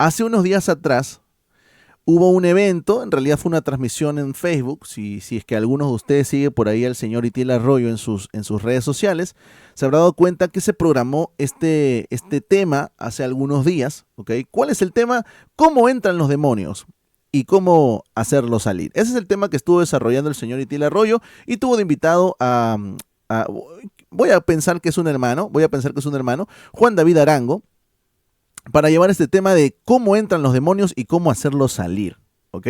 Hace unos días atrás hubo un evento, en realidad fue una transmisión en Facebook, si es que algunos de ustedes sigue por ahí al señor Itiel Arroyo en sus redes sociales, se habrá dado cuenta que se programó este tema hace algunos días, ¿ok? ¿Cuál es el tema? ¿Cómo entran los demonios? Y cómo hacerlos salir. Ese es el tema que estuvo desarrollando el señor Itiel Arroyo y tuvo de invitado a voy a pensar que es un hermano, Juan David Arango, para llevar este tema de cómo entran los demonios y cómo hacerlos salir, ¿ok?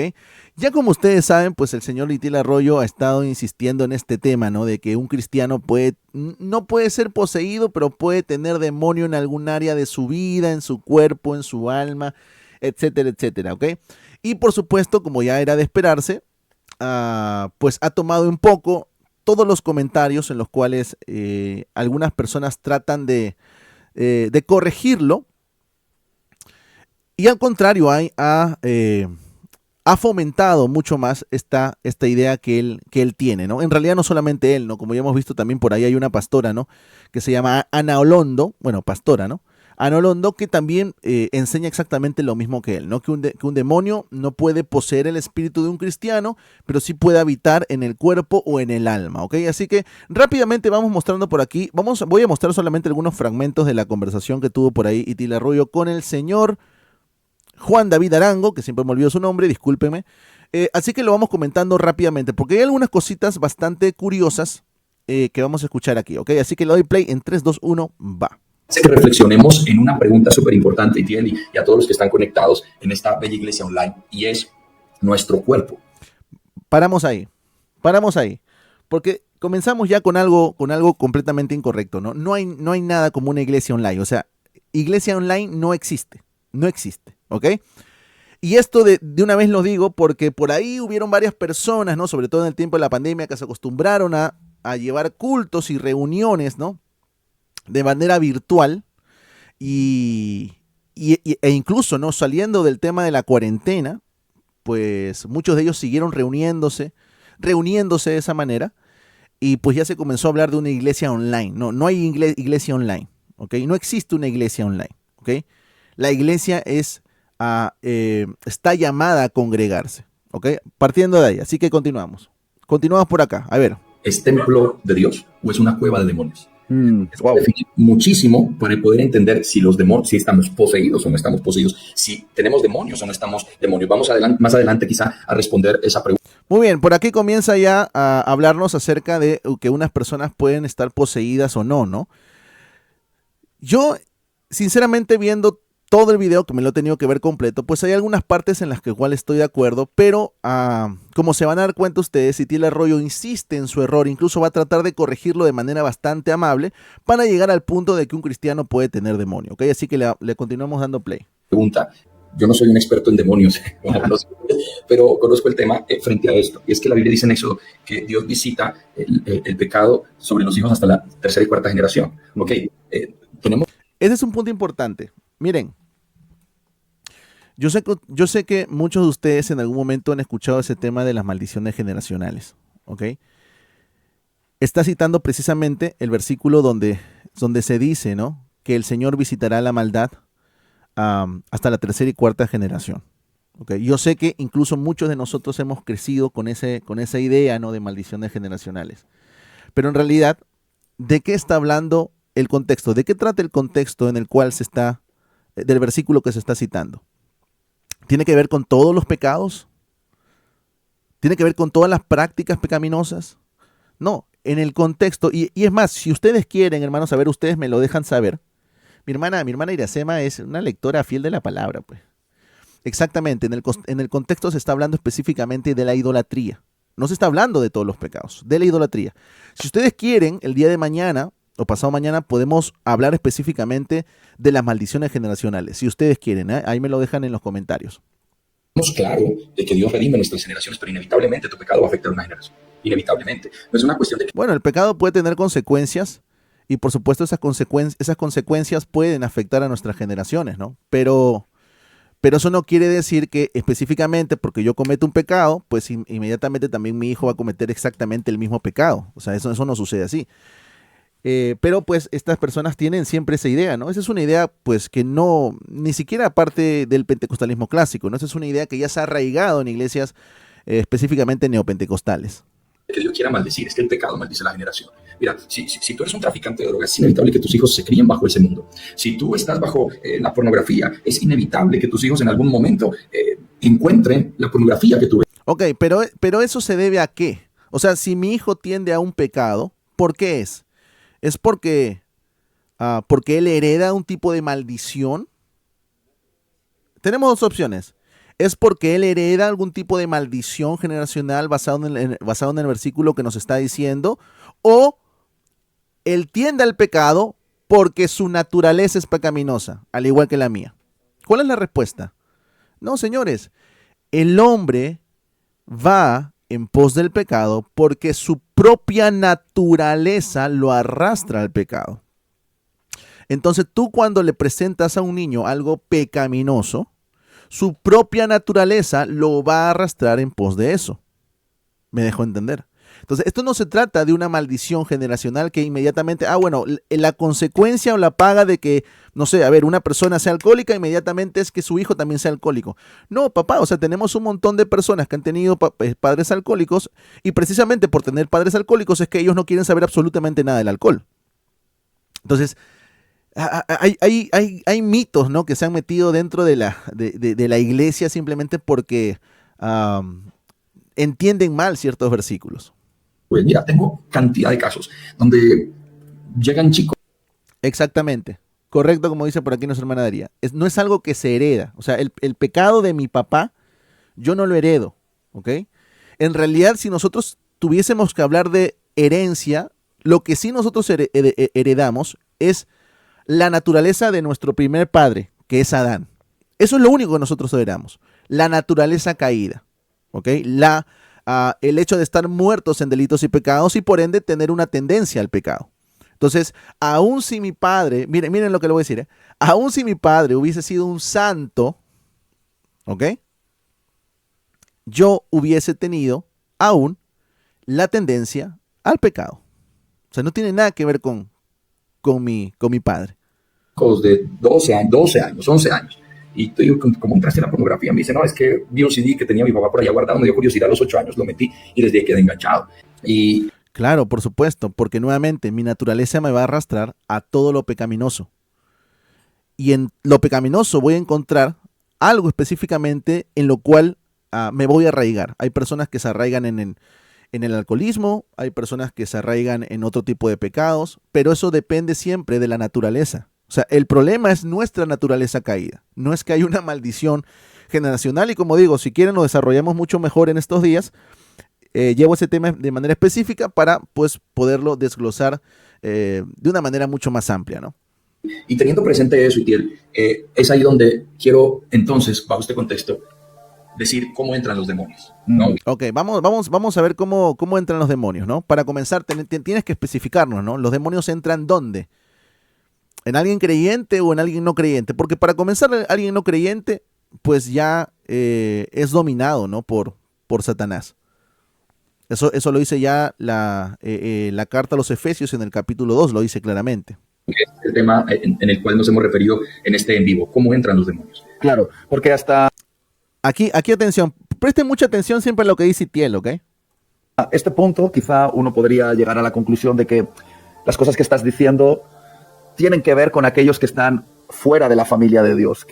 Ya como ustedes saben, pues el señor Itiel Arroyo ha estado insistiendo en este tema, ¿no? De que un cristiano no puede ser poseído, pero puede tener demonio en algún área de su vida, en su cuerpo, en su alma, etcétera, etcétera, ¿ok? Y por supuesto, como ya era de esperarse, pues ha tomado un poco todos los comentarios en los cuales algunas personas tratan de corregirlo, y al contrario, ha fomentado mucho más esta idea que él tiene, ¿no? En realidad no solamente él, ¿no? Como ya hemos visto también por ahí hay una pastora, ¿no? Que se llama Ana Olondo, bueno, pastora, ¿no? Ana Olondo, que también enseña exactamente lo mismo que él, ¿no? Que un demonio no puede poseer el espíritu de un cristiano, pero sí puede habitar en el cuerpo o en el alma, ¿ok? Así que rápidamente vamos mostrando por aquí, voy a mostrar solamente algunos fragmentos de la conversación que tuvo por ahí Itiel Arroyo con el señor Juan David Arango, que siempre me olvido su nombre, discúlpeme. Así que lo vamos comentando rápidamente, porque hay algunas cositas bastante curiosas que vamos a escuchar aquí, ¿ok? Así que le doy play en 3, 2, 1, va. Que reflexionemos en una pregunta súper importante, y a todos los que están conectados en esta bella iglesia online, y es nuestro cuerpo. Paramos ahí, porque comenzamos ya con algo completamente incorrecto, ¿no? No hay nada como una iglesia online, o sea, iglesia online no existe, ¿ok? Y esto de una vez lo digo porque por ahí hubieron varias personas, ¿no? Sobre todo en el tiempo de la pandemia, que se acostumbraron a llevar cultos y reuniones, ¿no? De manera virtual e incluso, ¿no? Saliendo del tema de la cuarentena, pues muchos de ellos siguieron reuniéndose de esa manera, y pues ya se comenzó a hablar de una iglesia online. No hay iglesia online, ¿ok? No existe una iglesia online, ¿ok? La iglesia está llamada a congregarse, ¿ok? Partiendo de ahí, así que continuamos por acá, a ver. ¿Es templo de Dios o es una cueva de demonios? Wow. Definir muchísimo para poder entender si los demonios, si estamos poseídos o no estamos poseídos, si tenemos demonios o no estamos demonios. Vamos más adelante quizá a responder esa pregunta. Muy bien, por aquí comienza ya a hablarnos acerca de que unas personas pueden estar poseídas o no, ¿no? Yo, sinceramente, viendo todo el video, que me lo he tenido que ver completo, pues hay algunas partes en las que igual estoy de acuerdo, pero como se van a dar cuenta ustedes, Itiel Arroyo insiste en su error, incluso va a tratar de corregirlo de manera bastante amable para llegar al punto de que un cristiano puede tener demonio, ¿ok? Así que le continuamos dando play. Pregunta. Yo no soy un experto en demonios, pero conozco el tema frente a esto. Y es que la Biblia dice en Éxodo que Dios visita el pecado sobre los hijos hasta la tercera y cuarta generación. Ok, Ese es un punto importante. Miren, yo sé que muchos de ustedes en algún momento han escuchado ese tema de las maldiciones generacionales, ¿ok? Está citando precisamente el versículo donde se dice, ¿no? Que el Señor visitará la maldad hasta la tercera y cuarta generación. ¿Okay? Yo sé que incluso muchos de nosotros hemos crecido con esa idea, ¿no? De maldiciones generacionales. Pero en realidad, ¿de qué está hablando el contexto? ¿De qué trata el contexto en el cual del versículo que se está citando? ¿Tiene que ver con todos los pecados? ¿Tiene que ver con todas las prácticas pecaminosas? No, en el contexto, y es más, si ustedes quieren, hermanos, saber, ustedes me lo dejan saber. Mi hermana Iracema es una lectora fiel de la palabra, pues. Exactamente, en el contexto se está hablando específicamente de la idolatría. No se está hablando de todos los pecados, de la idolatría. Si ustedes quieren, el día de mañana o pasado mañana podemos hablar específicamente de las maldiciones generacionales. Si ustedes quieren, ahí me lo dejan en los comentarios. Estamos claro de que Dios redime nuestras generaciones, pero inevitablemente tu pecado va a afectar a una generación. Inevitablemente. No es una cuestión de que... Bueno, el pecado puede tener consecuencias, y por supuesto esas consecuencias pueden afectar a nuestras generaciones, ¿no? Pero eso no quiere decir que específicamente porque yo cometo un pecado, pues inmediatamente también mi hijo va a cometer exactamente el mismo pecado. O sea, eso no sucede así. Pero pues estas personas tienen siempre esa idea, ¿no? Esa es una idea pues que no, ni siquiera parte del pentecostalismo clásico, ¿no? Esa es una idea que ya se ha arraigado en iglesias específicamente neopentecostales. Que Dios quiera maldecir, es que el pecado maldice la generación. Mira, si tú eres un traficante de drogas, es inevitable que tus hijos se críen bajo ese mundo. Si tú estás bajo la pornografía, es inevitable que tus hijos en algún momento encuentren la pornografía que tú ves. Ok, pero eso se debe a qué? O sea, si mi hijo tiende a un pecado, ¿por qué es? ¿Es porque él hereda un tipo de maldición? Tenemos dos opciones. ¿Es porque él hereda algún tipo de maldición generacional basado en el versículo que nos está diciendo? ¿O él tiende al pecado porque su naturaleza es pecaminosa, al igual que la mía? ¿Cuál es la respuesta? No, señores, el hombre va en pos del pecado porque su propia naturaleza lo arrastra al pecado. Entonces tú cuando le presentas a un niño algo pecaminoso, su propia naturaleza lo va a arrastrar en pos de eso. ¿Me dejo entender? Entonces, esto no se trata de una maldición generacional que inmediatamente, bueno, la consecuencia o la paga de que, no sé, a ver, una persona sea alcohólica, inmediatamente es que su hijo también sea alcohólico. No, papá, o sea, tenemos un montón de personas que han tenido padres alcohólicos y precisamente por tener padres alcohólicos es que ellos no quieren saber absolutamente nada del alcohol. Entonces, hay mitos, ¿no?, que se han metido dentro de la iglesia simplemente porque entienden mal ciertos versículos. Pues mira, tengo cantidad de casos donde llegan chicos. Exactamente. Correcto, como dice por aquí nuestra hermana Daría. No es algo que se hereda. O sea, el pecado de mi papá, yo no lo heredo. ¿Ok? En realidad, si nosotros tuviésemos que hablar de herencia, lo que sí nosotros heredamos es la naturaleza de nuestro primer padre, que es Adán. Eso es lo único que nosotros heredamos. La naturaleza caída. ¿Ok? El hecho de estar muertos en delitos y pecados y por ende tener una tendencia al pecado. Entonces, aun si mi padre, miren lo que le voy a decir, aun si mi padre hubiese sido un santo, ¿ok? Yo hubiese tenido aún la tendencia al pecado. O sea, no tiene nada que ver con mi padre. De 12 años, 11 años. Y tú digo, ¿cómo entraste en la pornografía? Me dice, no, es que vi un CD que tenía mi papá por allá guardado, me dio curiosidad a los 8 años, lo metí y desde ahí quedé enganchado. Y claro, por supuesto, porque nuevamente mi naturaleza me va a arrastrar a todo lo pecaminoso. Y en lo pecaminoso voy a encontrar algo específicamente en lo cual me voy a arraigar. Hay personas que se arraigan en el alcoholismo, hay personas que se arraigan en otro tipo de pecados, pero eso depende siempre de la naturaleza. O sea, el problema es nuestra naturaleza caída. No es que hay una maldición generacional y como digo, si quieren lo desarrollamos mucho mejor en estos días. Llevo ese tema de manera específica para pues poderlo desglosar de una manera mucho más amplia, ¿no? Y teniendo presente eso, Itiel, es ahí donde quiero entonces, bajo este contexto, decir cómo entran los demonios, ¿no? Ok, vamos a ver cómo entran los demonios, ¿no? Para comenzar, tienes que especificarnos, ¿no? ¿Los demonios entran dónde? ¿En alguien creyente o en alguien no creyente? Porque para comenzar, alguien no creyente, pues ya es dominado, ¿no? Por Satanás. Eso lo dice ya la carta a los Efesios en el capítulo 2, lo dice claramente. Es el tema en el cual nos hemos referido en este en vivo, cómo entran los demonios. Claro, porque hasta Aquí atención, presten mucha atención siempre a lo que dice Itiel, ¿ok? este punto quizá uno podría llegar a la conclusión de que las cosas que estás diciendo tienen que ver con aquellos que están fuera de la familia de Dios.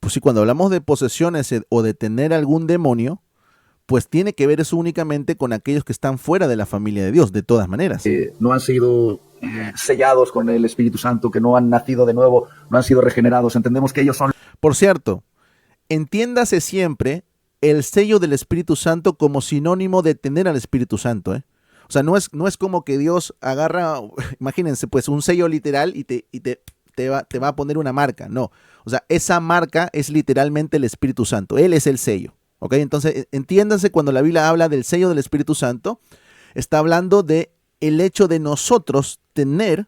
Pues sí, cuando hablamos de posesiones o de tener algún demonio, pues tiene que ver eso únicamente con aquellos que están fuera de la familia de Dios, de todas maneras. No han sido sellados con el Espíritu Santo, que no han nacido de nuevo, no han sido regenerados. Entendemos que ellos son... Por cierto, entiéndase siempre el sello del Espíritu Santo como sinónimo de tener al Espíritu Santo, ¿eh? O sea, no es como que Dios agarra, imagínense, pues un sello literal y te va a poner una marca. No, o sea, esa marca es literalmente el Espíritu Santo. Él es el sello. ¿Ok? Entonces, entiéndanse cuando la Biblia habla del sello del Espíritu Santo, está hablando de el hecho de nosotros tener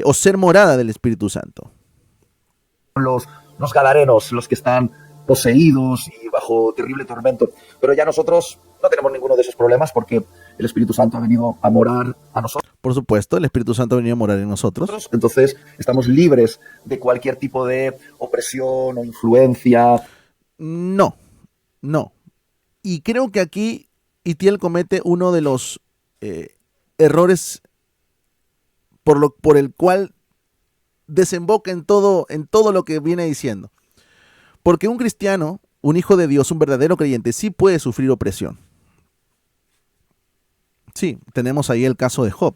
o ser morada del Espíritu Santo. Los gadarenos, los que están poseídos y bajo terrible tormento. Pero ya nosotros no tenemos ninguno de esos problemas porque el Espíritu Santo ha venido a morar a nosotros. Por supuesto, el Espíritu Santo ha venido a morar en nosotros. Entonces, estamos libres de cualquier tipo de opresión o influencia. No, no. Y creo que aquí Itiel comete uno de los errores por el cual desemboca en todo lo que viene diciendo. Porque un cristiano, un hijo de Dios, un verdadero creyente, sí puede sufrir opresión. Sí, tenemos ahí el caso de Job.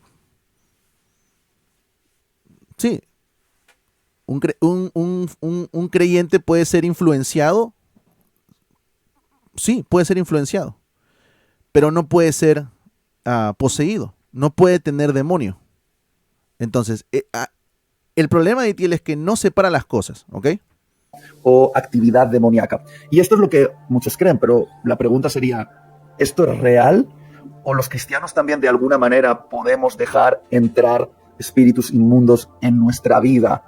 Sí, un creyente puede ser influenciado. Sí, puede ser influenciado, pero no puede ser poseído, no puede tener demonio. Entonces, el problema de Itiel es que no separa las cosas, ¿ok? O actividad demoníaca. Y esto es lo que muchos creen, pero la pregunta sería, ¿esto es real? ¿O los cristianos también de alguna manera podemos dejar entrar espíritus inmundos en nuestra vida?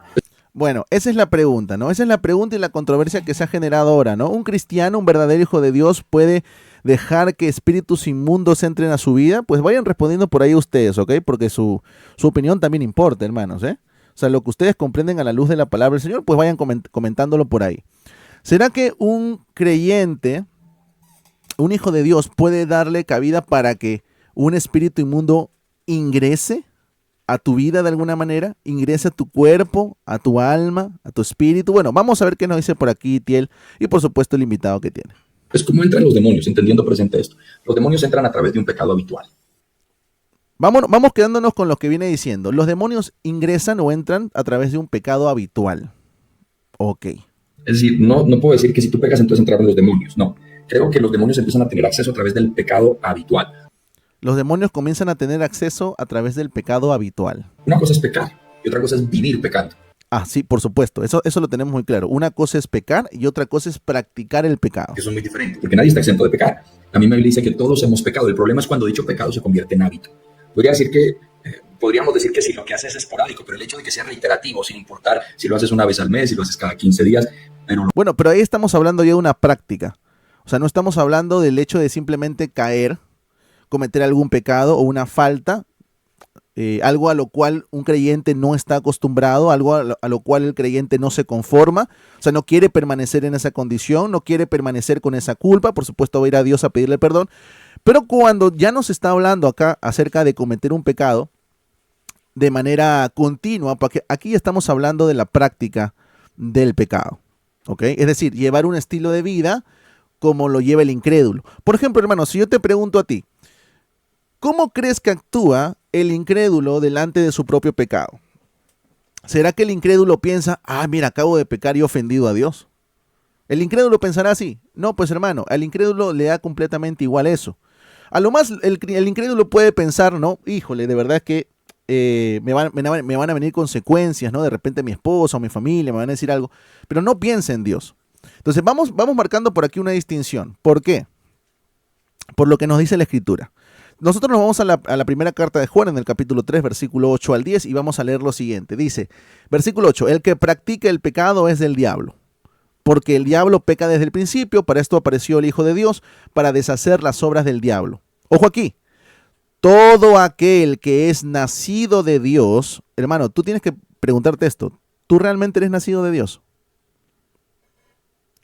Bueno, esa es la pregunta, ¿no? Esa es la pregunta y la controversia que se ha generado ahora, ¿no? Un cristiano, un verdadero hijo de Dios, puede dejar que espíritus inmundos entren a su vida. Pues vayan respondiendo por ahí ustedes, ¿ok? Porque su opinión también importa, hermanos, ¿eh? O sea, lo que ustedes comprenden a la luz de la palabra del Señor, pues vayan comentándolo por ahí. ¿Será que un creyente, un hijo de Dios, puede darle cabida para que un espíritu inmundo ingrese a tu vida de alguna manera? Ingrese a tu cuerpo, a tu alma, a tu espíritu. Bueno, vamos a ver qué nos dice por aquí Itiel y por supuesto el invitado que tiene. Es como entran los demonios, entendiendo presente esto. Los demonios entran a través de un pecado habitual. Vamos quedándonos con lo que viene diciendo. Los demonios ingresan o entran a través de un pecado habitual. Ok. Es decir, no puedo decir que si tú pecas entonces entraron los demonios. No, creo que los demonios empiezan a tener acceso a través del pecado habitual. Los demonios comienzan a tener acceso a través del pecado habitual. Una cosa es pecar y otra cosa es vivir pecando. Ah, sí, por supuesto. Eso lo tenemos muy claro. Una cosa es pecar y otra cosa es practicar el pecado. Eso es muy diferente, porque nadie está exento de pecar. La misma Biblia dice que todos hemos pecado. El problema es cuando dicho pecado se convierte en hábito. Podríamos decir que si lo que haces es esporádico, pero el hecho de que sea reiterativo, sin importar si lo haces una vez al mes, si lo haces cada 15 días. Bueno, pero ahí estamos hablando ya de una práctica. O sea, no estamos hablando del hecho de simplemente caer, cometer algún pecado o una falta, algo a lo cual un creyente no está acostumbrado, algo a lo cual el creyente no se conforma, o sea, no quiere permanecer en esa condición, no quiere permanecer con esa culpa, por supuesto va a ir a Dios a pedirle perdón, pero cuando ya nos está hablando acá acerca de cometer un pecado de manera continua, porque aquí estamos hablando de la práctica del pecado, ¿ok? Es decir, llevar un estilo de vida como lo lleva el incrédulo. Por ejemplo, hermano, si yo te pregunto a ti, ¿cómo crees que actúa el incrédulo delante de su propio pecado? ¿Será que el incrédulo piensa, mira, acabo de pecar y he ofendido a Dios? ¿El incrédulo pensará así? No, pues hermano, al incrédulo le da completamente igual eso. A lo más el incrédulo puede pensar, ¿no? Híjole, de verdad es que me van a venir consecuencias, ¿no? De repente mi esposa o mi familia me van a decir algo, pero no piensa en Dios. Entonces vamos marcando por aquí una distinción. ¿Por qué? Por lo que nos dice la Escritura. Nosotros nos vamos a la primera carta de Juan en el capítulo 3, versículo 8 al 10 y vamos a leer lo siguiente. Dice, versículo 8, el que practica el pecado es del diablo, porque el diablo peca desde el principio, para esto apareció el Hijo de Dios, para deshacer las obras del diablo. Ojo aquí, todo aquel que es nacido de Dios, hermano, tú tienes que preguntarte esto, ¿tú realmente eres nacido de Dios?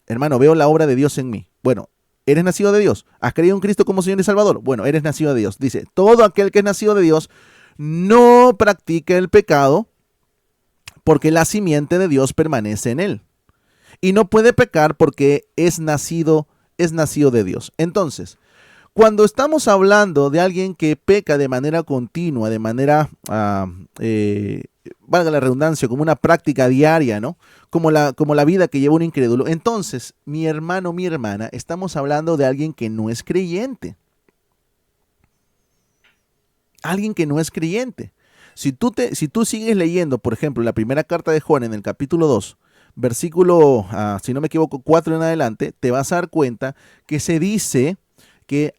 Hermano, veo la obra de Dios en mí. Bueno, ¿eres nacido de Dios? ¿Has creído en Cristo como Señor y Salvador? Bueno, eres nacido de Dios. Dice, todo aquel que es nacido de Dios no practica el pecado porque la simiente de Dios permanece en él. Y no puede pecar porque es nacido de Dios. Entonces, cuando estamos hablando de alguien que peca de manera continua, de manera, valga la redundancia, como una práctica diaria, ¿no? Como la vida que lleva un incrédulo, entonces, mi hermano, mi hermana, estamos hablando de alguien que no es creyente. Alguien que no es creyente. Si tú sigues leyendo, por ejemplo, la primera carta de Juan en el capítulo 2, versículo, si no me equivoco, 4 en adelante, te vas a dar cuenta que se dice que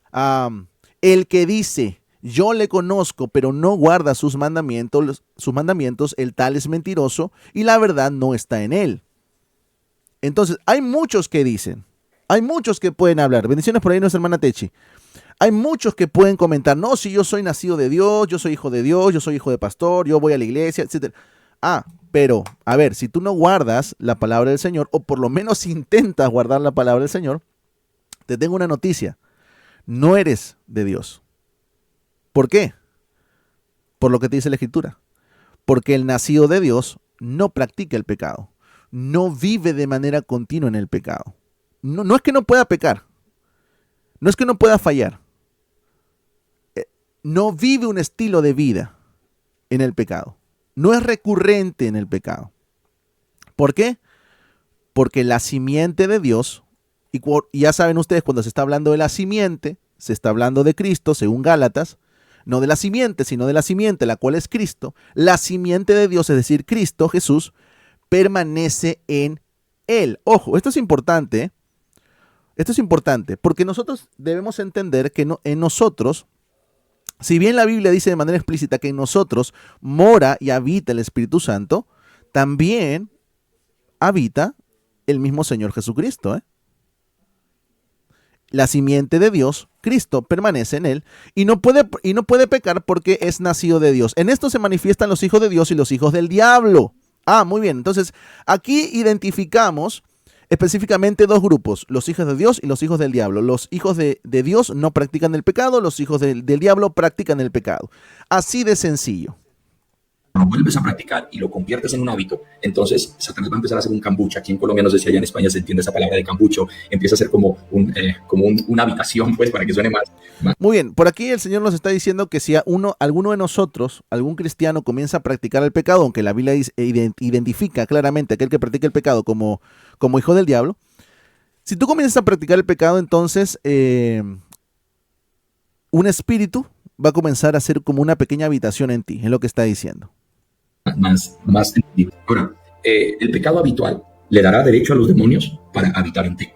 el que dice, yo le conozco, pero no guarda sus mandamientos, el tal es mentiroso y la verdad no está en él. Entonces, hay muchos que dicen, hay muchos que pueden hablar. Bendiciones por ahí, nuestra hermana Techi. Hay muchos que pueden comentar, no, si yo soy nacido de Dios, yo soy hijo de Dios, yo soy hijo de pastor, yo voy a la iglesia, etcétera. Ah, pero, a ver, si tú no guardas la palabra del Señor, o por lo menos intentas guardar la palabra del Señor, te tengo una noticia, no eres de Dios. ¿Por qué? Por lo que te dice la Escritura. Porque el nacido de Dios no practica el pecado, no vive de manera continua en el pecado. No, no es que no pueda pecar, no es que no pueda fallar, no vive un estilo de vida en el pecado, no es recurrente en el pecado. ¿Por qué? Porque la simiente de Dios, y ya saben ustedes, cuando se está hablando de la simiente, se está hablando de Cristo, según Gálatas, no de la simiente, sino de la simiente, la cual es Cristo. La simiente de Dios, es decir, Cristo, Jesús, permanece en él. Ojo, esto es importante, porque nosotros debemos entender que en nosotros, si bien la Biblia dice de manera explícita que en nosotros mora y habita el Espíritu Santo, también habita el mismo Señor Jesucristo. La simiente de Dios, Cristo, permanece en él y no puede pecar porque es nacido de Dios. En esto se manifiestan los hijos de Dios y los hijos del diablo. Ah, muy bien. Entonces, aquí identificamos específicamente dos grupos, los hijos de Dios y los hijos del diablo. Los hijos de Dios no practican el pecado, los hijos del diablo practican el pecado. Así de sencillo. Lo vuelves a practicar y lo conviertes en un hábito, entonces Satanás va a empezar a hacer un cambucho. Aquí en Colombia, no sé si allá en España se entiende esa palabra de cambucho, empieza a ser como una habitación, pues, para que suene más. Muy bien, por aquí el Señor nos está diciendo que si alguno de nosotros, algún cristiano, comienza a practicar el pecado, aunque la Biblia identifica claramente a aquel que practica el pecado como hijo del diablo, si tú comienzas a practicar el pecado, entonces un espíritu va a comenzar a ser como una pequeña habitación en ti, es lo que está diciendo. Más entendible. Ahora, el pecado habitual le dará derecho a los demonios para habitar en ti.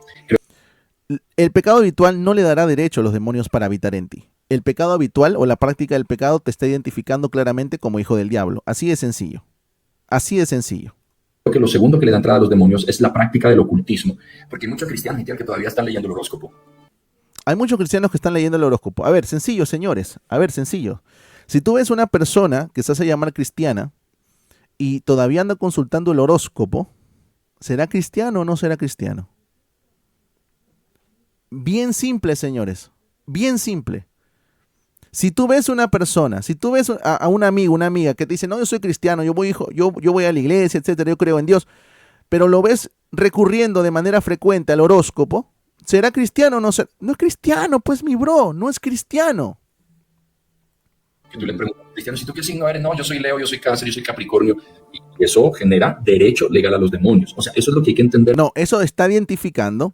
El pecado habitual no le dará derecho a los demonios para habitar en ti. El pecado habitual o la práctica del pecado te está identificando claramente como hijo del diablo. Así de sencillo. Así de sencillo. Creo que lo segundo que le da entrada a los demonios es la práctica del ocultismo, porque hay muchos cristianos que todavía están leyendo el horóscopo. Hay muchos cristianos que están leyendo el horóscopo. A ver, sencillo, señores. A ver, sencillo. Si tú ves una persona que se hace llamar cristiana y todavía anda consultando el horóscopo, ¿será cristiano o no será cristiano? Bien simple, señores. Bien simple. Si tú ves una persona, si tú ves a un amigo, una amiga que te dice, no, yo soy cristiano, yo voy a la iglesia, etcétera, yo creo en Dios, pero lo ves recurriendo de manera frecuente al horóscopo, ¿será cristiano o no será? No es cristiano, pues mi bro, no es cristiano. Que tú le preguntas, cristiano, ¿si tú qué signo eres? No, yo soy Leo, yo soy Cáncer, yo soy Capricornio. Y eso genera derecho legal a los demonios. O sea, eso es lo que hay que entender. No, eso está identificando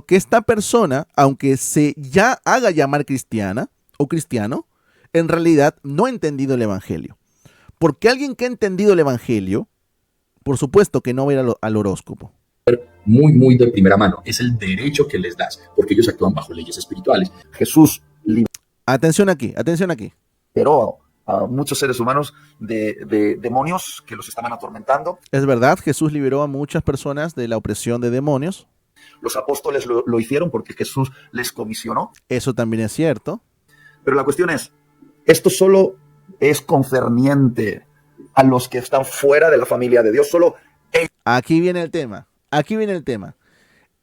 que esta persona, aunque se ya haga llamar cristiana o cristiano, en realidad no ha entendido el evangelio. Porque alguien que ha entendido el evangelio, por supuesto que no va a ir al horóscopo. Muy, muy de primera mano. Es el derecho que les das, porque ellos actúan bajo leyes espirituales. Jesús Atención aquí. liberó a muchos seres humanos de demonios que los estaban atormentando. Es verdad, Jesús liberó a muchas personas de la opresión de demonios. Los apóstoles lo hicieron porque Jesús les comisionó. Eso también es cierto. Pero la cuestión es, esto solo es concerniente a los que están fuera de la familia de Dios. Solo Aquí viene el tema.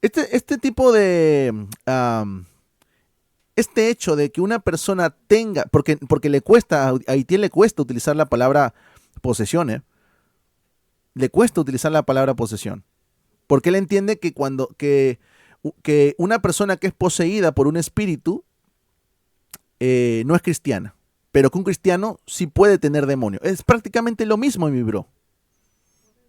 Este tipo de... este hecho de que una persona tenga... Porque a Haití le cuesta utilizar la palabra posesión, le cuesta utilizar la palabra posesión. Porque él entiende que que una persona que es poseída por un espíritu no es cristiana. Pero que un cristiano sí puede tener demonio. Es prácticamente lo mismo, mi bro.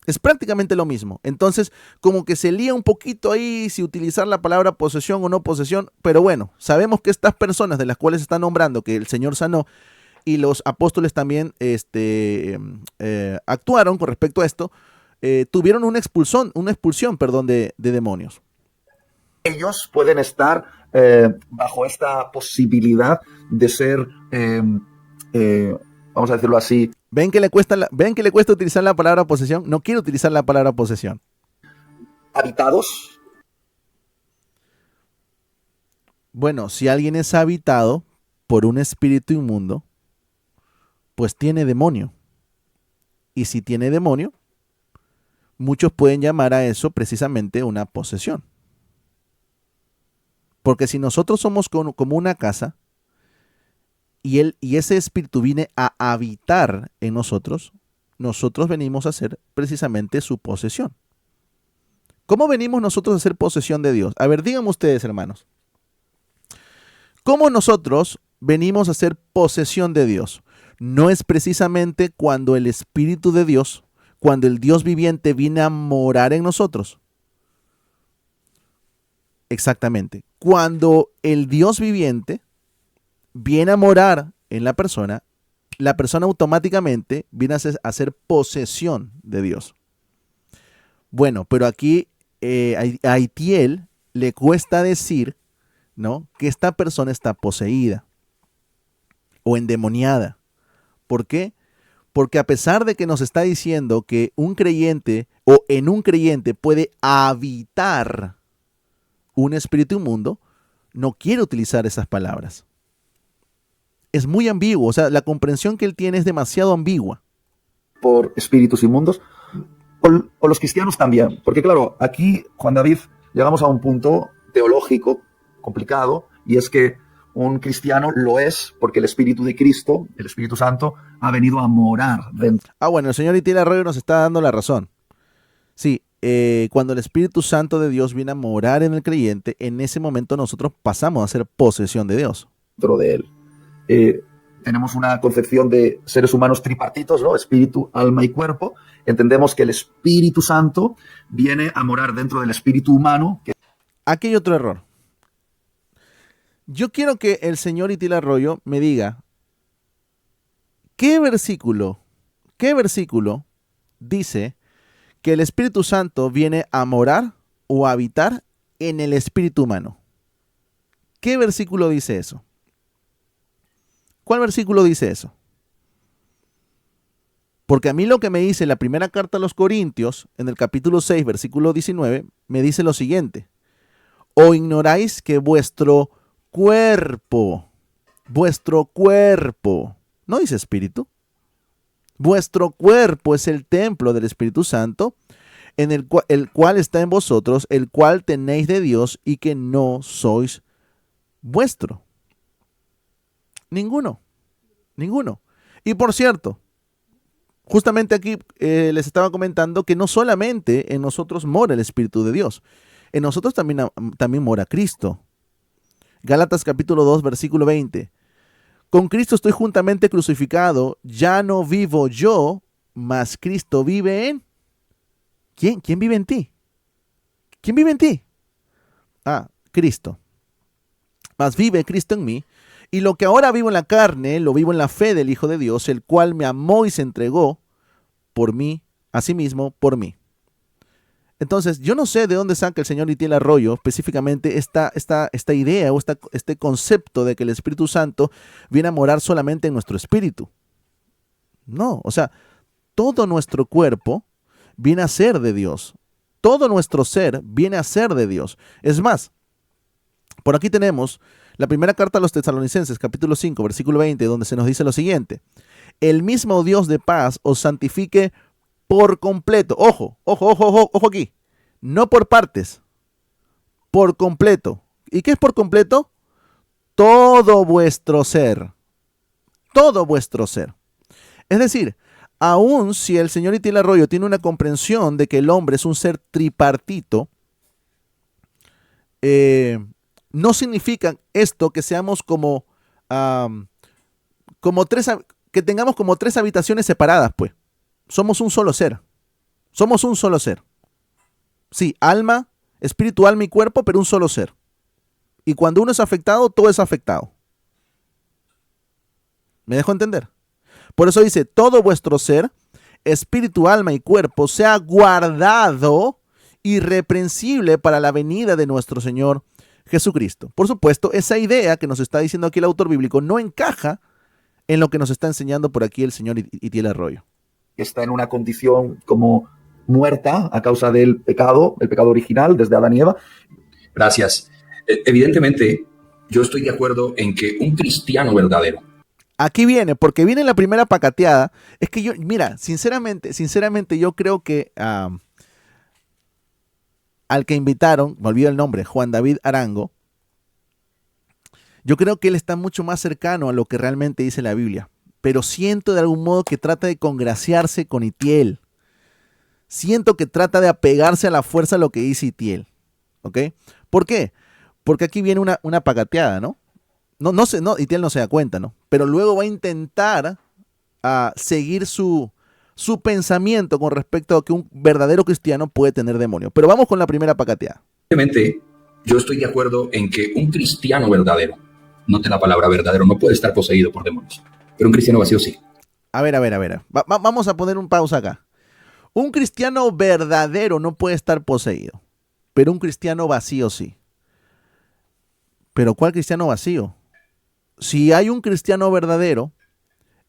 Es prácticamente lo mismo. Entonces, como que se lía un poquito ahí si utilizar la palabra posesión o no posesión. Pero bueno, sabemos que estas personas de las cuales está nombrando que el Señor sanó y los apóstoles también actuaron con respecto a esto, tuvieron una expulsión, de demonios. ellos pueden estar bajo esta posibilidad de ser, vamos a decirlo así. ¿Ven que le cuesta utilizar la palabra posesión? No quiero utilizar la palabra posesión. Habitados. Bueno, si alguien es habitado por un espíritu inmundo, pues tiene demonio. Y si tiene demonio, muchos pueden llamar a eso precisamente una posesión. Porque si nosotros somos como una casa y ese espíritu viene a habitar en nosotros, nosotros venimos a ser precisamente su posesión. ¿Cómo venimos nosotros a ser posesión de Dios? A ver, díganme ustedes, hermanos. ¿Cómo nosotros venimos a ser posesión de Dios? No es precisamente cuando el Espíritu de Dios, cuando el Dios viviente viene a morar en nosotros. Exactamente. Cuando el Dios viviente viene a morar en la persona automáticamente viene a ser posesión de Dios. Bueno, pero aquí a Itiel le cuesta decir, ¿no?, que esta persona está poseída o endemoniada. ¿Por qué? Porque a pesar de que nos está diciendo que un creyente o en un creyente puede habitar un espíritu inmundo, no quiere utilizar esas palabras. Es muy ambiguo, o sea, la comprensión que él tiene es demasiado ambigua. Por espíritus inmundos, o los cristianos también. Porque claro, aquí, Juan David, llegamos a un punto teológico complicado, y es que un cristiano lo es porque el Espíritu de Cristo, el Espíritu Santo, ha venido a morar dentro. Bueno, el señor Itiel Arroyo nos está dando la razón. Sí, cuando el Espíritu Santo de Dios viene a morar en el creyente, en ese momento nosotros pasamos a ser posesión de Dios. Dentro de él. Tenemos una concepción de seres humanos tripartitos, ¿no? Espíritu, alma y cuerpo. Entendemos que el Espíritu Santo viene a morar dentro del espíritu humano. Aquí hay otro error. Yo quiero que el señor Itiel Arroyo me diga ¿qué versículo dice que el Espíritu Santo viene a morar o a habitar en el espíritu humano? ¿Qué versículo dice eso? ¿Cuál versículo dice eso? Porque a mí lo que me dice la primera carta a los Corintios, en el capítulo 6, versículo 19, me dice lo siguiente: ¿o ignoráis que vuestro cuerpo, no dice espíritu, vuestro cuerpo es el templo del Espíritu Santo, en el cual está en vosotros, el cual tenéis de Dios y que no sois vuestro? Ninguno. Y por cierto, justamente aquí les estaba comentando que no solamente en nosotros mora el Espíritu de Dios, en nosotros también mora Cristo. Gálatas capítulo 2, versículo 20. Con Cristo estoy juntamente crucificado, ya no vivo yo, mas Cristo vive en... ¿Quién? ¿Quién vive en ti? ¿Quién vive en ti? Cristo. Mas vive Cristo en mí, y lo que ahora vivo en la carne, lo vivo en la fe del Hijo de Dios, el cual me amó y se entregó por mí, a sí mismo, por mí. Entonces, yo no sé de dónde saca el señor Itiel Arroyo específicamente esta idea o este concepto de que el Espíritu Santo viene a morar solamente en nuestro espíritu. No, o sea, todo nuestro cuerpo viene a ser de Dios. Todo nuestro ser viene a ser de Dios. Es más, por aquí tenemos la primera carta a los Tesalonicenses, capítulo 5, versículo 20, donde se nos dice lo siguiente: el mismo Dios de paz os santifique por completo. Ojo aquí. No por partes. Por completo. ¿Y qué es por completo? Todo vuestro ser. Todo vuestro ser. Es decir, aun si el señor Itiel Arroyo tiene una comprensión de que el hombre es un ser tripartito, no significa esto que seamos que tengamos como tres habitaciones separadas, pues. Somos un solo ser. Somos un solo ser. Sí, alma, espíritu, alma y cuerpo, pero un solo ser. Y cuando uno es afectado, todo es afectado. ¿Me dejo entender? Por eso dice, todo vuestro ser, espíritu, alma y cuerpo, sea guardado irreprensible para la venida de nuestro Señor Jesucristo. Por supuesto, esa idea que nos está diciendo aquí el autor bíblico no encaja en lo que nos está enseñando por aquí el señor Itiel Arroyo. Está en una condición como muerta a causa del pecado, el pecado original desde Adán y Eva. Gracias. Evidentemente, Yo estoy de acuerdo en que un cristiano verdadero, Aquí viene, porque viene la primera pacateada. Es que yo, mira, sinceramente yo creo que al que invitaron, me olvido el nombre, Juan David Arango, yo creo que él está mucho más cercano a lo que realmente dice la Biblia. Pero siento de algún modo que trata de congraciarse con Itiel. Siento que trata de apegarse a la fuerza a lo que dice Itiel. ¿Ok? ¿Por qué? Porque aquí viene una pagateada, ¿no? Itiel no se da cuenta, ¿no? Pero luego va a intentar seguir su pensamiento con respecto a que un verdadero cristiano puede tener demonio. Pero vamos con la primera pagateada. obviamente, yo estoy de acuerdo en que un cristiano verdadero, note la palabra verdadero, no puede estar poseído por demonios, pero un cristiano vacío sí. A ver. Vamos a poner un pausa acá. Un cristiano verdadero no puede estar poseído, pero un cristiano vacío sí. ¿Pero cuál cristiano vacío? Si hay un cristiano verdadero,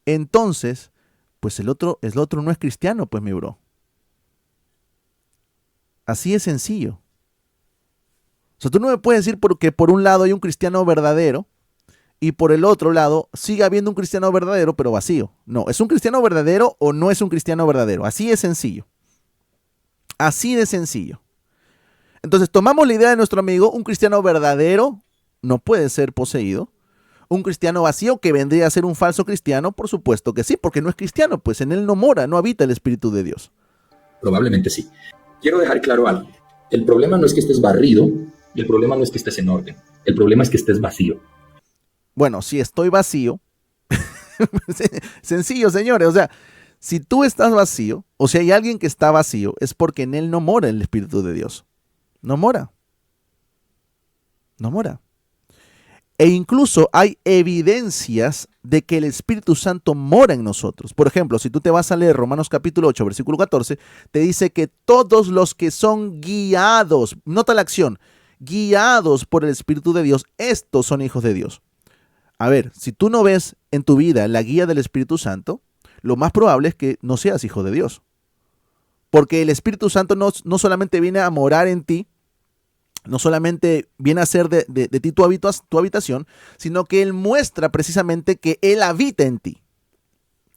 entonces, pues el otro no es cristiano, pues mi bro. Así es sencillo. O sea, tú no me puedes decir porque por un lado hay un cristiano verdadero y por el otro lado sigue habiendo un cristiano verdadero pero vacío. No, ¿es un cristiano verdadero o no es un cristiano verdadero? Así es sencillo. Así de sencillo. Entonces tomamos la idea de nuestro amigo, un cristiano verdadero no puede ser poseído. Un cristiano vacío que vendría a ser un falso cristiano, por supuesto que sí, porque no es cristiano, pues en él no mora, no habita el Espíritu de Dios. Probablemente sí. Quiero dejar claro algo. El problema no es que estés barrido y el problema no es que estés en orden. El problema es que estés vacío. Bueno, si estoy vacío, sencillo, señores, o sea, si tú estás vacío, o si hay alguien que está vacío, es porque en él no mora el Espíritu de Dios. No mora. No mora. E incluso hay evidencias de que el Espíritu Santo mora en nosotros. Por ejemplo, si tú te vas a leer Romanos capítulo 8, versículo 14, te dice que todos los que son guiados, nota la acción, guiados por el Espíritu de Dios, estos son hijos de Dios. A ver, si tú no ves en tu vida la guía del Espíritu Santo, lo más probable es que no seas hijo de Dios. Porque el Espíritu Santo no solamente viene a morar en ti, no solamente viene a ser de ti tu habitación, sino que Él muestra precisamente que Él habita en ti.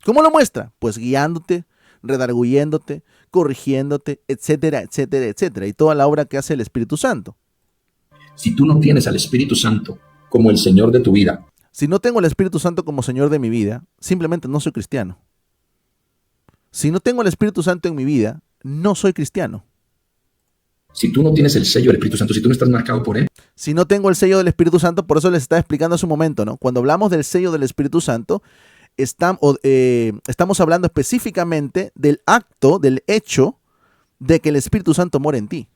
¿Cómo lo muestra? Pues guiándote, redarguyéndote, corrigiéndote, etcétera, etcétera, etcétera. Y toda la obra que hace el Espíritu Santo. Si tú no tienes al Espíritu Santo como el Señor de tu vida, si no tengo el Espíritu Santo como Señor de mi vida, simplemente no soy cristiano. Si no tengo el Espíritu Santo en mi vida, no soy cristiano. si tú no tienes el sello del Espíritu Santo, si tú no estás marcado por Él, si no tengo el sello del Espíritu Santo, por eso les estaba explicando hace un momento, ¿no? Cuando hablamos del sello del Espíritu Santo, estamos hablando específicamente del acto, del hecho de que el Espíritu Santo mora en ti.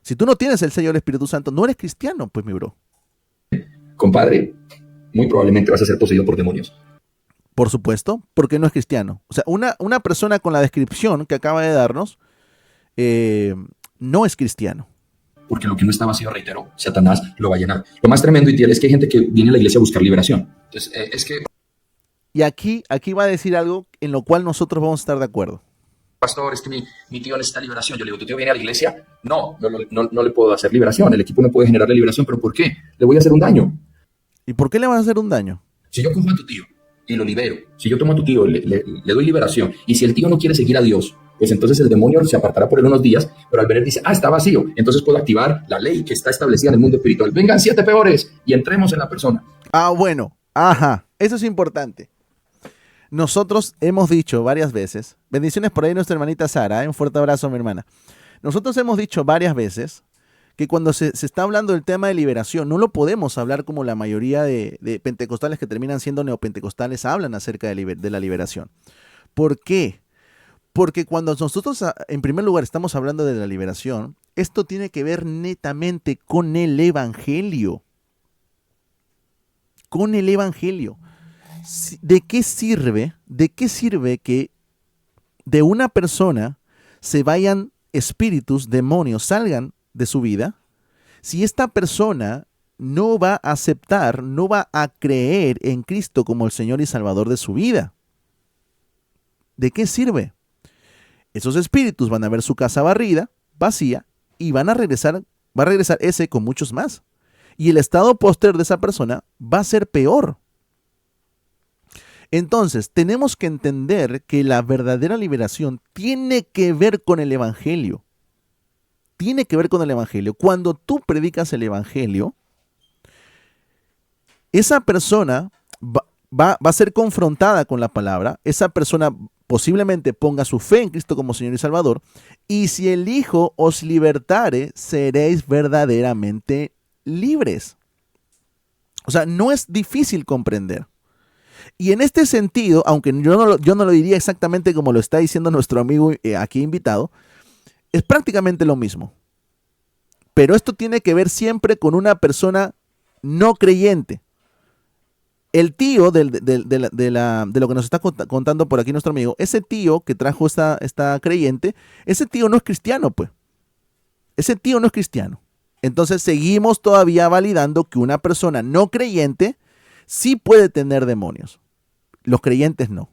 Si tú no tienes el sello del Espíritu Santo, no eres cristiano, pues mi bro. compadre, muy probablemente vas a ser poseído por demonios. Por supuesto, porque no es cristiano. O sea, una persona con la descripción que acaba de darnos no es cristiano. Porque lo que no está vacío, reitero, Satanás lo va a llenar. Lo más tremendo, Itiel, es que hay gente que viene a la iglesia a buscar liberación. Entonces, es que, Y aquí va a decir algo en lo cual nosotros vamos a estar de acuerdo. pastor, es que mi tío necesita liberación. Yo le digo, ¿tu tío viene a la iglesia? No le puedo hacer liberación. El equipo no puede generarle liberación. ¿Pero por qué? Le voy a hacer un daño. ¿Y por qué le vas a hacer un daño? Si yo cojo a tu tío y lo libero, si yo tomo a tu tío, le doy liberación, y si el tío no quiere seguir a Dios, pues entonces el demonio se apartará por él unos días, pero al ver dice, está vacío, entonces puedo activar la ley que está establecida en el mundo espiritual. Vengan 7 peores y entremos en la persona. Bueno, eso es importante. Nosotros hemos dicho varias veces, bendiciones por ahí nuestra hermanita Sara, un fuerte abrazo mi hermana. Nosotros hemos dicho varias veces que cuando se está hablando del tema de liberación, no lo podemos hablar como la mayoría de pentecostales que terminan siendo neopentecostales hablan acerca de la liberación. ¿Por qué? Porque cuando nosotros, en primer lugar, estamos hablando de la liberación, esto tiene que ver netamente con el Evangelio. Con el Evangelio. ¿De qué sirve que de una persona se vayan espíritus, demonios, salgan de su vida, si esta persona no va a aceptar, no va a creer en Cristo como el Señor y Salvador de su vida? ¿De qué sirve? Esos espíritus van a ver su casa barrida, vacía, y va a regresar ese con muchos más. Y el estado póster de esa persona va a ser peor. Entonces, tenemos que entender que la verdadera liberación tiene que ver con el Evangelio. Tiene que ver con el Evangelio. Cuando tú predicas el Evangelio, esa persona va a ser confrontada con la palabra. Esa persona posiblemente ponga su fe en Cristo como Señor y Salvador. Y si el Hijo os libertare, seréis verdaderamente libres. O sea, no es difícil comprender. Y en este sentido, aunque yo no lo diría exactamente como lo está diciendo nuestro amigo aquí invitado, es prácticamente lo mismo. Pero esto tiene que ver siempre con una persona no creyente. El tío de lo que nos está contando por aquí nuestro amigo, ese tío que trajo esta creyente, ese tío no es cristiano, pues. Ese tío no es cristiano. Entonces seguimos todavía validando que una persona no creyente sí puede tener demonios. Los creyentes no.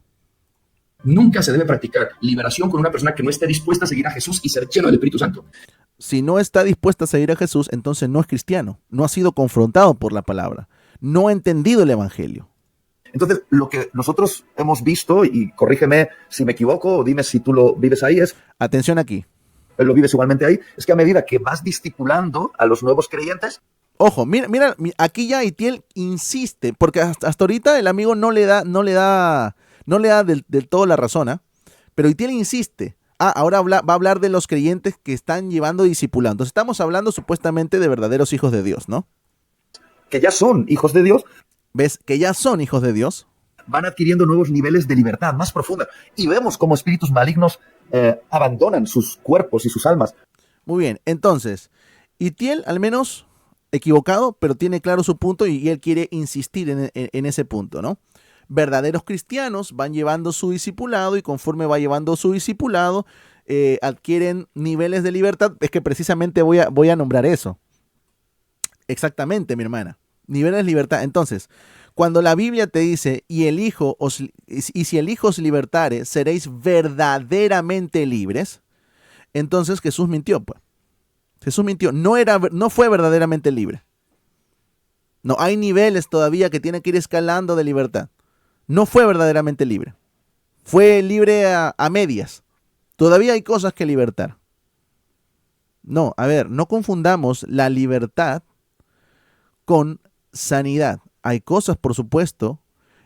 Nunca se debe practicar liberación con una persona que no esté dispuesta a seguir a Jesús y ser lleno del Espíritu Santo. Si no está dispuesta a seguir a Jesús, entonces no es cristiano. No ha sido confrontado por la palabra. No ha entendido el Evangelio. Entonces, lo que nosotros hemos visto, y corrígeme si me equivoco, o dime si tú lo vives ahí, Atención aquí. lo vives igualmente ahí, es que a medida que vas discipulando a los nuevos creyentes. Ojo, mira, aquí ya Itiel insiste, porque hasta ahorita el amigo no le da del todo la razón, ¿eh? Pero Itiel insiste. Ahora va a hablar de los creyentes que están llevando discipulado. Entonces estamos hablando supuestamente de verdaderos hijos de Dios, ¿no? Que ya son hijos de Dios. ¿Ves? Que ya son hijos de Dios. Van adquiriendo nuevos niveles de libertad más profunda. Y vemos cómo espíritus malignos abandonan sus cuerpos y sus almas. Muy bien, entonces, Itiel al menos equivocado, pero tiene claro su punto y él quiere insistir en ese punto, ¿no? Verdaderos cristianos van llevando su discipulado y conforme va llevando su discipulado, adquieren niveles de libertad. Es que precisamente voy a nombrar eso. Exactamente, mi hermana. Niveles de libertad. Entonces, cuando la Biblia te dice, y si el Hijo os libertare, seréis verdaderamente libres, entonces Jesús mintió, pues. Jesús mintió. No fue verdaderamente libre. No, hay niveles todavía que tienen que ir escalando de libertad. No fue verdaderamente libre. Fue libre a medias. Todavía hay cosas que libertar. No, a ver, no confundamos la libertad con sanidad. Hay cosas, por supuesto,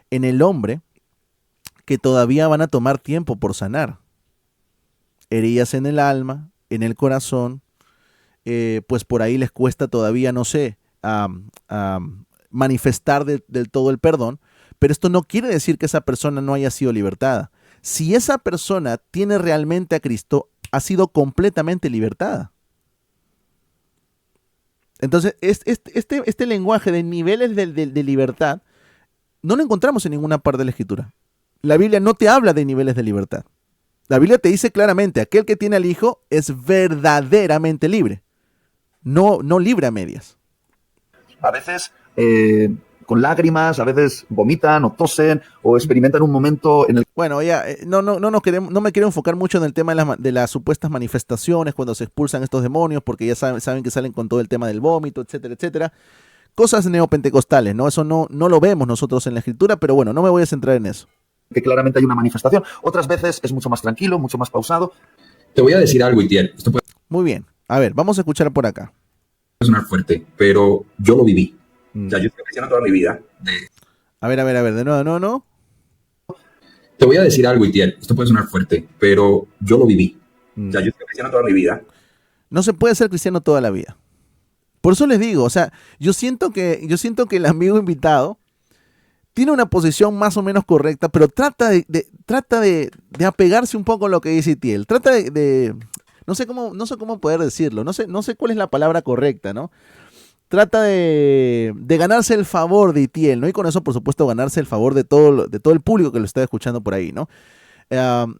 en el hombre que todavía van a tomar tiempo por sanar. Heridas en el alma, en el corazón, pues por ahí les cuesta todavía, no sé, manifestar del todo el perdón, pero esto no quiere decir que esa persona no haya sido libertada. Si esa persona tiene realmente a Cristo, ha sido completamente libertada. Entonces, este lenguaje de niveles de libertad no lo encontramos en ninguna parte de la Escritura. La Biblia no te habla de niveles de libertad. La Biblia te dice claramente, aquel que tiene al Hijo es verdaderamente libre. No libre a medias. A veces con lágrimas, a veces vomitan o tosen o experimentan un momento en el. Bueno, ya, no me quiero enfocar mucho en el tema de las supuestas manifestaciones cuando se expulsan estos demonios, porque ya saben que salen con todo el tema del vómito, etcétera, etcétera. Cosas neopentecostales, ¿no? Eso no lo vemos nosotros en la Escritura, pero bueno, no me voy a centrar en eso. Que claramente hay una manifestación. Otras veces es mucho más tranquilo, mucho más pausado. Te voy a decir algo, Itiel. Esto puede Muy bien. A ver, vamos a escuchar por acá. sonar fuerte, pero yo lo viví. O sea, yo estoy cristiano toda mi vida. A ver, de nuevo, no. Te voy a decir algo, Itiel. Esto puede sonar fuerte, pero yo lo viví. O sea, yo estoy cristiano toda mi vida. No se puede ser cristiano toda la vida. Por eso les digo, o sea, yo siento que el amigo invitado tiene una posición más o menos correcta, pero trata de apegarse un poco a lo que dice Itiel. Trata de no sé cómo poder decirlo, no sé cuál es la palabra correcta, ¿no? Trata de ganarse el favor de Itiel, ¿no? Y con eso, por supuesto, ganarse el favor de todo el público que lo está escuchando por ahí, ¿no?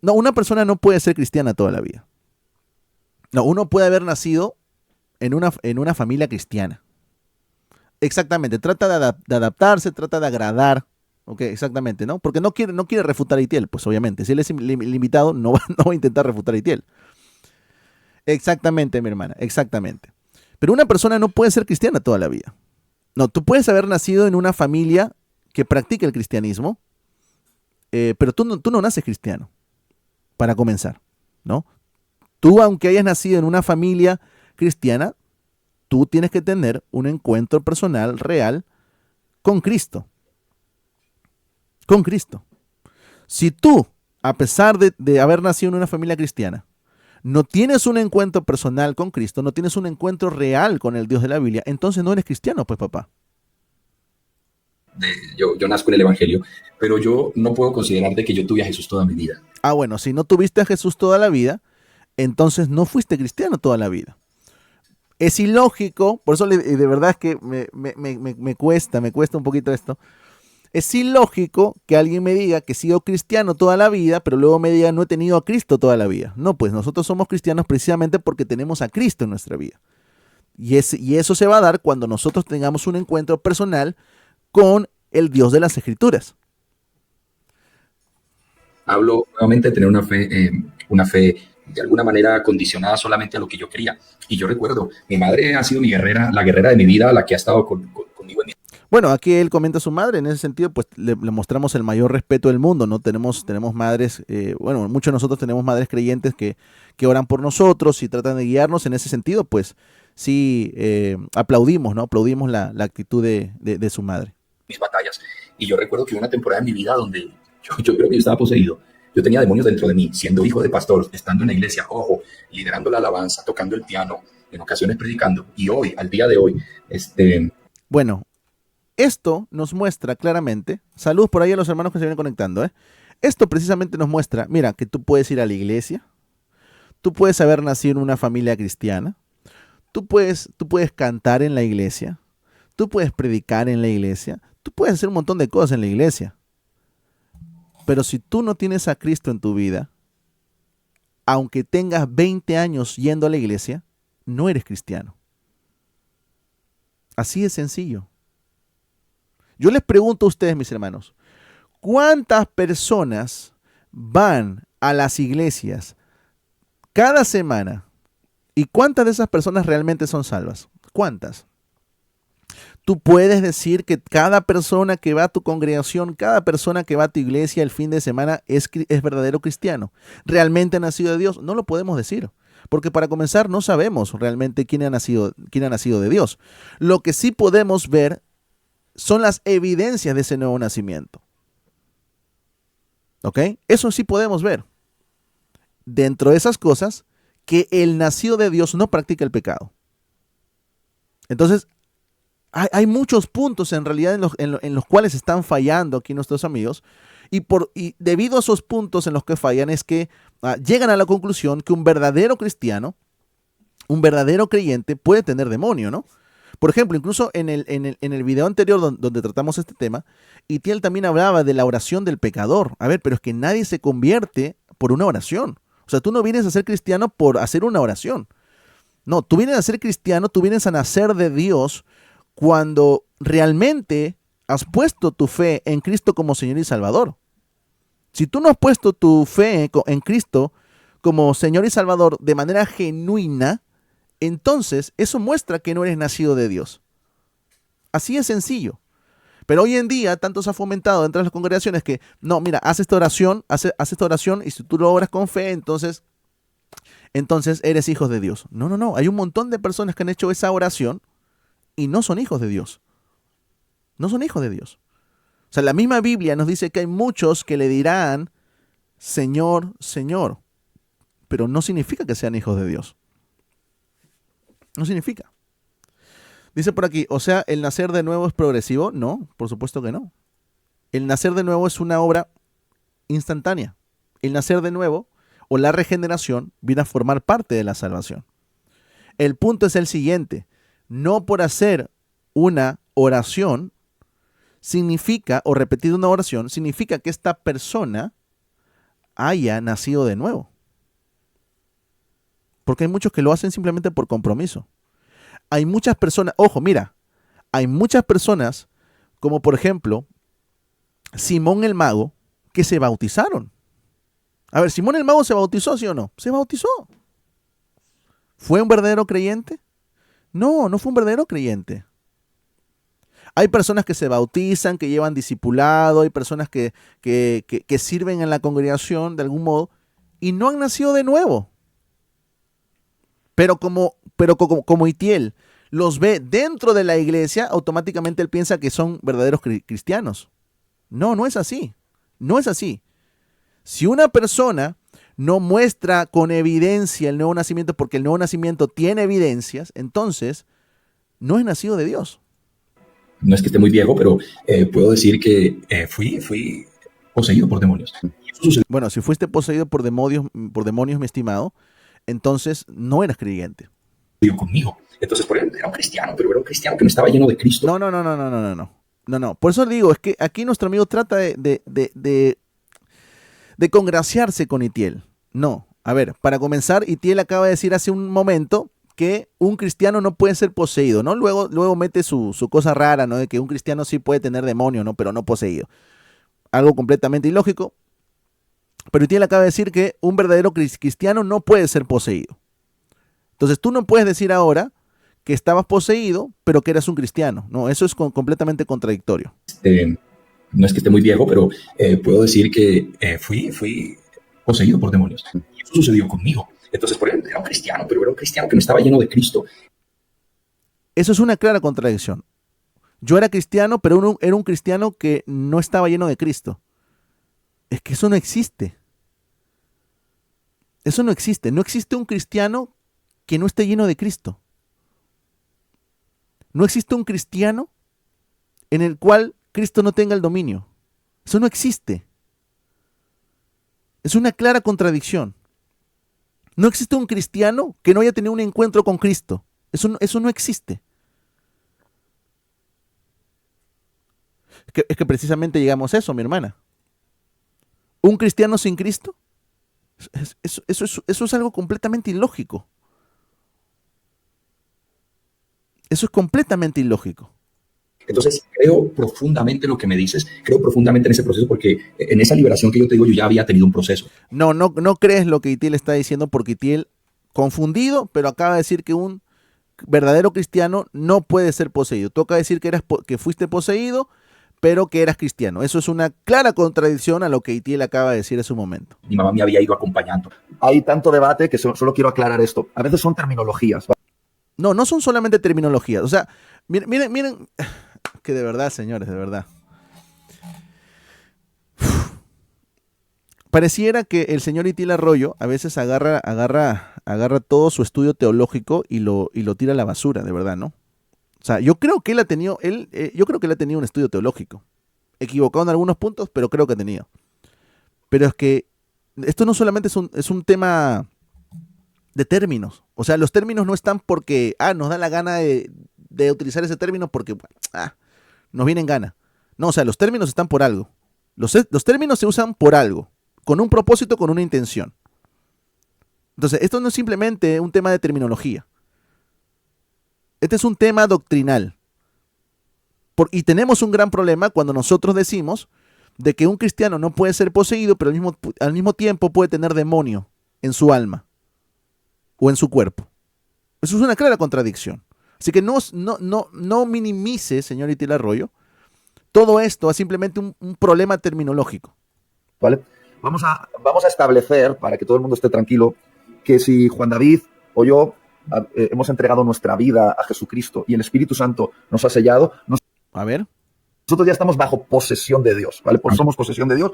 No, una persona no puede ser cristiana toda la vida. No, uno puede haber nacido en una familia cristiana. Exactamente, trata de adaptarse, trata de agradar. Ok, exactamente, ¿no? Porque no quiere refutar a Itiel, pues obviamente. Si él es el invitado, no va a intentar refutar a Itiel. Exactamente, mi hermana, exactamente. Pero una persona no puede ser cristiana toda la vida. No, tú puedes haber nacido en una familia que practica el cristianismo, pero tú no naces cristiano, para comenzar, ¿no? Tú, aunque hayas nacido en una familia cristiana, tú tienes que tener un encuentro personal real con Cristo. Con Cristo. Si tú, a pesar de haber nacido en una familia cristiana, no tienes un encuentro personal con Cristo, no tienes un encuentro real con el Dios de la Biblia, entonces no eres cristiano, pues papá. Yo nazco en el Evangelio, pero yo no puedo considerar de que yo tuve a Jesús toda mi vida. Ah, bueno, si no tuviste a Jesús toda la vida, entonces no fuiste cristiano toda la vida. Es ilógico, por eso de verdad es que me cuesta un poquito esto. Es ilógico que alguien me diga que he sido cristiano toda la vida, pero luego me diga no he tenido a Cristo toda la vida. No, pues nosotros somos cristianos precisamente porque tenemos a Cristo en nuestra vida. Y eso se va a dar cuando nosotros tengamos un encuentro personal con el Dios de las Escrituras. Hablo nuevamente de tener una fe de alguna manera condicionada solamente a lo que yo quería. Y yo recuerdo, mi madre ha sido mi guerrera, la guerrera de mi vida, la que ha estado conmigo en mi... Bueno, aquí él comenta a su madre, en ese sentido, pues le mostramos el mayor respeto del mundo, ¿no? Tenemos madres, bueno, muchos de nosotros tenemos madres creyentes que oran por nosotros y tratan de guiarnos. En ese sentido, pues sí, aplaudimos, ¿no? Aplaudimos la actitud de su madre. mis batallas. Y yo recuerdo que hubo una temporada en mi vida donde yo creo que yo estaba poseído. Yo tenía demonios dentro de mí, siendo hijo de pastor, estando en la iglesia, ojo, liderando la alabanza, tocando el piano, en ocasiones predicando. Y hoy, al día de hoy, Bueno, esto nos muestra claramente, salud por ahí a los hermanos que se vienen conectando, ¿eh? Esto precisamente nos muestra, mira, que tú puedes ir a la iglesia, tú puedes haber nacido en una familia cristiana, tú puedes cantar en la iglesia, tú puedes predicar en la iglesia, tú puedes hacer un montón de cosas en la iglesia. Pero si tú no tienes a Cristo en tu vida, aunque tengas 20 años yendo a la iglesia, no eres cristiano. Así de sencillo. Yo les pregunto a ustedes, mis hermanos, ¿cuántas personas van a las iglesias cada semana? ¿Y cuántas de esas personas realmente son salvas? ¿Cuántas? Tú puedes decir que cada persona que va a tu congregación, cada persona que va a tu iglesia el fin de semana es verdadero cristiano. ¿Realmente ha nacido de Dios? No lo podemos decir. Porque para comenzar no sabemos realmente quién ha nacido de Dios. Lo que sí podemos ver son las evidencias de ese nuevo nacimiento. ¿Ok? Eso sí podemos ver. Dentro de esas cosas, que el nacido de Dios no practica el pecado. Entonces, hay muchos puntos en realidad en los cuales están fallando aquí nuestros amigos. Y debido a esos puntos en los que fallan es que llegan a la conclusión que un verdadero cristiano, un verdadero creyente puede tener demonio, ¿no? Por ejemplo, incluso en el video anterior donde tratamos este tema, Itiel también hablaba de la oración del pecador. A ver, pero es que nadie se convierte por una oración. O sea, tú no vienes a ser cristiano por hacer una oración. No, tú vienes a ser cristiano, tú vienes a nacer de Dios cuando realmente has puesto tu fe en Cristo como Señor y Salvador. Si tú no has puesto tu fe en Cristo como Señor y Salvador de manera genuina, entonces eso muestra que no eres nacido de Dios. Así es sencillo. Pero hoy en día tanto se ha fomentado dentro de las congregaciones que, no, mira, haz esta oración y si tú lo obras con fe, entonces eres hijo de Dios. No. Hay un montón de personas que han hecho esa oración y no son hijos de Dios. No son hijos de Dios. O sea, la misma Biblia nos dice que hay muchos que le dirán, Señor, Señor. Pero no significa que sean hijos de Dios. No significa. Dice por aquí, o sea, ¿el nacer de nuevo es progresivo? No, por supuesto que no. El nacer de nuevo es una obra instantánea. El nacer de nuevo o la regeneración viene a formar parte de la salvación. El punto es el siguiente. No por hacer una oración significa, o repetir una oración, significa que esta persona haya nacido de nuevo. Porque hay muchos que lo hacen simplemente por compromiso. Hay muchas personas, ojo, mira, hay muchas personas, como por ejemplo, Simón el Mago, que se bautizaron. A ver, ¿Simón el Mago se bautizó, sí o no? Se bautizó. ¿Fue un verdadero creyente? No, no fue un verdadero creyente. Hay personas que se bautizan, que llevan discipulado, hay personas que sirven en la congregación de algún modo y no han nacido de nuevo. Pero como Itiel los ve dentro de la iglesia, automáticamente él piensa que son verdaderos cristianos. No, no es así. No es así. Si una persona no muestra con evidencia el nuevo nacimiento, porque el nuevo nacimiento tiene evidencias, entonces no es nacido de Dios. No es que esté muy viejo, pero puedo decir que fui poseído por demonios. Y eso sucedió Bueno, si fuiste poseído por demonios, mi estimado, entonces no eras creyente. conmigo. Entonces, por ejemplo, era un cristiano, pero era un cristiano que no estaba lleno de Cristo. No, no, no, no, no, no, no, no. No, no. Por eso digo, es que aquí nuestro amigo trata de congraciarse con Itiel. No. A ver, para comenzar, Itiel acaba de decir hace un momento que un cristiano no puede ser poseído, ¿no? Luego mete su cosa rara, ¿no? De que un cristiano sí puede tener demonio, ¿no? Pero no poseído. Algo completamente ilógico. Pero Itiel acaba de decir que un verdadero cristiano no puede ser poseído. Entonces tú no puedes decir ahora que estabas poseído, pero que eras un cristiano. No, eso es completamente contradictorio. No es que esté muy viejo, pero puedo decir que fui poseído por demonios. Y eso sucedió conmigo. Entonces, por ejemplo, era un cristiano, pero era un cristiano que no estaba lleno de Cristo. Eso es una clara contradicción. Yo era cristiano, pero era un cristiano que no estaba lleno de Cristo. Es que eso no existe. Eso no existe. No existe un cristiano que no esté lleno de Cristo. No existe un cristiano en el cual Cristo no tenga el dominio. Eso no existe. Es una clara contradicción. No existe un cristiano que no haya tenido un encuentro con Cristo. Eso no existe. Es que precisamente llegamos a eso, mi hermana. ¿Un cristiano sin Cristo? Eso es algo completamente ilógico. Eso es completamente ilógico. Entonces, creo profundamente en lo que me dices, creo profundamente en ese proceso, porque en esa liberación que yo te digo, yo ya había tenido un proceso. No crees lo que Itiel está diciendo, porque Itiel, confundido, pero acaba de decir que un verdadero cristiano no puede ser poseído. Tú acabas de decir que fuiste poseído, pero que eras cristiano. Eso es una clara contradicción a lo que Itiel acaba de decir en su momento. Mi mamá me había ido acompañando. Hay tanto debate que solo quiero aclarar esto. A veces son terminologías. No son solamente terminologías. O sea, miren, que de verdad, señores, de verdad. Pareciera que el señor Itiel Arroyo a veces agarra todo su estudio teológico y lo tira a la basura, de verdad, ¿no? O sea, yo creo que él ha tenido un estudio teológico. Equivocado en algunos puntos, pero creo que ha tenido. Pero es que esto no solamente es un tema de términos. O sea, los términos no están porque nos da la gana de utilizar ese término porque nos viene en gana. No, o sea, los términos están por algo. Los términos se usan por algo, con un propósito, con una intención. Entonces, esto no es simplemente un tema de terminología. Este es un tema doctrinal. Y tenemos un gran problema cuando nosotros decimos de que un cristiano no puede ser poseído, pero al mismo tiempo puede tener demonio en su alma o en su cuerpo. Eso es una clara contradicción. Así que no minimice, señor Itiel Arroyo, todo esto a simplemente un problema terminológico. ¿Vale? Vamos a establecer, para que todo el mundo esté tranquilo, que si Juan David o yo hemos entregado nuestra vida a Jesucristo y el Espíritu Santo nos ha sellado, A ver. nosotros ya estamos bajo posesión de Dios, ¿vale? Pues somos posesión de Dios.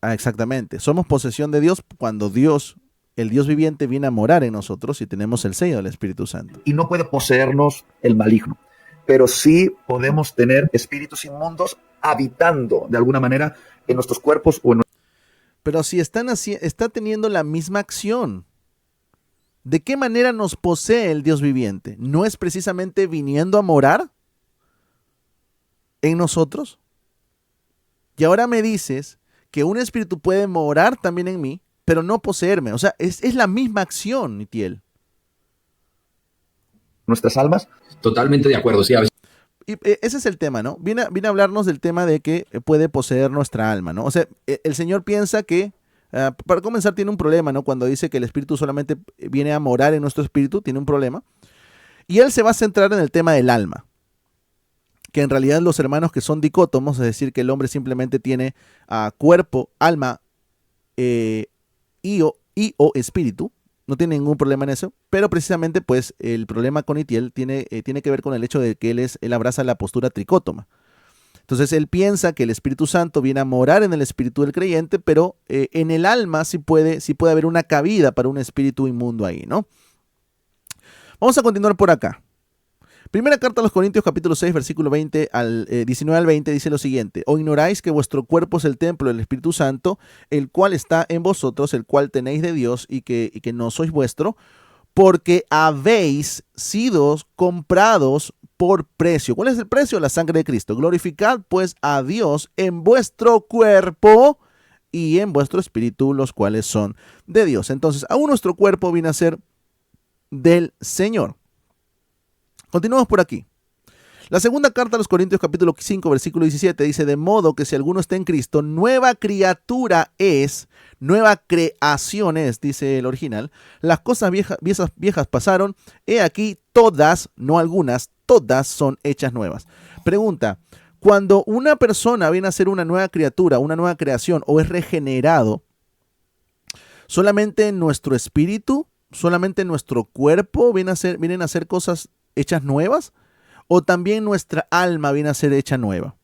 Exactamente. Somos posesión de Dios cuando Dios, el Dios viviente, viene a morar en nosotros y tenemos el sello del Espíritu Santo. Y no puede poseernos el maligno, pero sí podemos tener espíritus inmundos habitando de alguna manera en nuestros cuerpos o en Pero si está teniendo la misma acción, ¿de qué manera nos posee el Dios viviente? ¿No es precisamente viniendo a morar en nosotros? Y ahora me dices que un espíritu puede morar también en mí, pero no poseerme. O sea, es la misma acción, Itiel. nuestras almas. Totalmente de acuerdo, sí, a veces. Y ese es el tema, ¿no? Viene a hablarnos del tema de que puede poseer nuestra alma, ¿no? O sea, el Señor piensa que, para comenzar, tiene un problema, ¿no? Cuando dice que el Espíritu solamente viene a morar en nuestro espíritu, tiene un problema. Y Él se va a centrar en el tema del alma. que en realidad los hermanos que son dicótomos, es decir, que el hombre simplemente tiene cuerpo, alma y o espíritu, no tiene ningún problema en eso, pero precisamente pues el problema con Itiel tiene que ver con el hecho de que él abraza la postura tricótoma. Entonces él piensa que el Espíritu Santo viene a morar en el espíritu del creyente, pero en el alma sí puede haber una cabida para un espíritu inmundo ahí, ¿no? Vamos a continuar por acá. Primera carta a los Corintios, capítulo 6, versículo 19 al 20, dice lo siguiente: ¿O ignoráis que vuestro cuerpo es el templo del Espíritu Santo, el cual está en vosotros, el cual tenéis de Dios, y que no sois vuestro? Porque habéis sido comprados por precio. ¿Cuál es el precio? La sangre de Cristo. Glorificad pues a Dios en vuestro cuerpo y en vuestro espíritu, los cuales son de Dios. Entonces, aún nuestro cuerpo viene a ser del Señor. Continuamos por aquí. La segunda carta a los Corintios, capítulo 5, versículo 17, dice: de modo que si alguno está en Cristo, nueva criatura es, nueva creación es, dice el original. Las cosas viejas pasaron, he aquí todas, no algunas, todas son hechas nuevas. Pregunta: cuando una persona viene a ser una nueva criatura, una nueva creación o es regenerado, ¿solamente nuestro espíritu, solamente nuestro cuerpo vienen a ser cosas hechas nuevas? ¿O también nuestra alma viene a ser hecha nueva?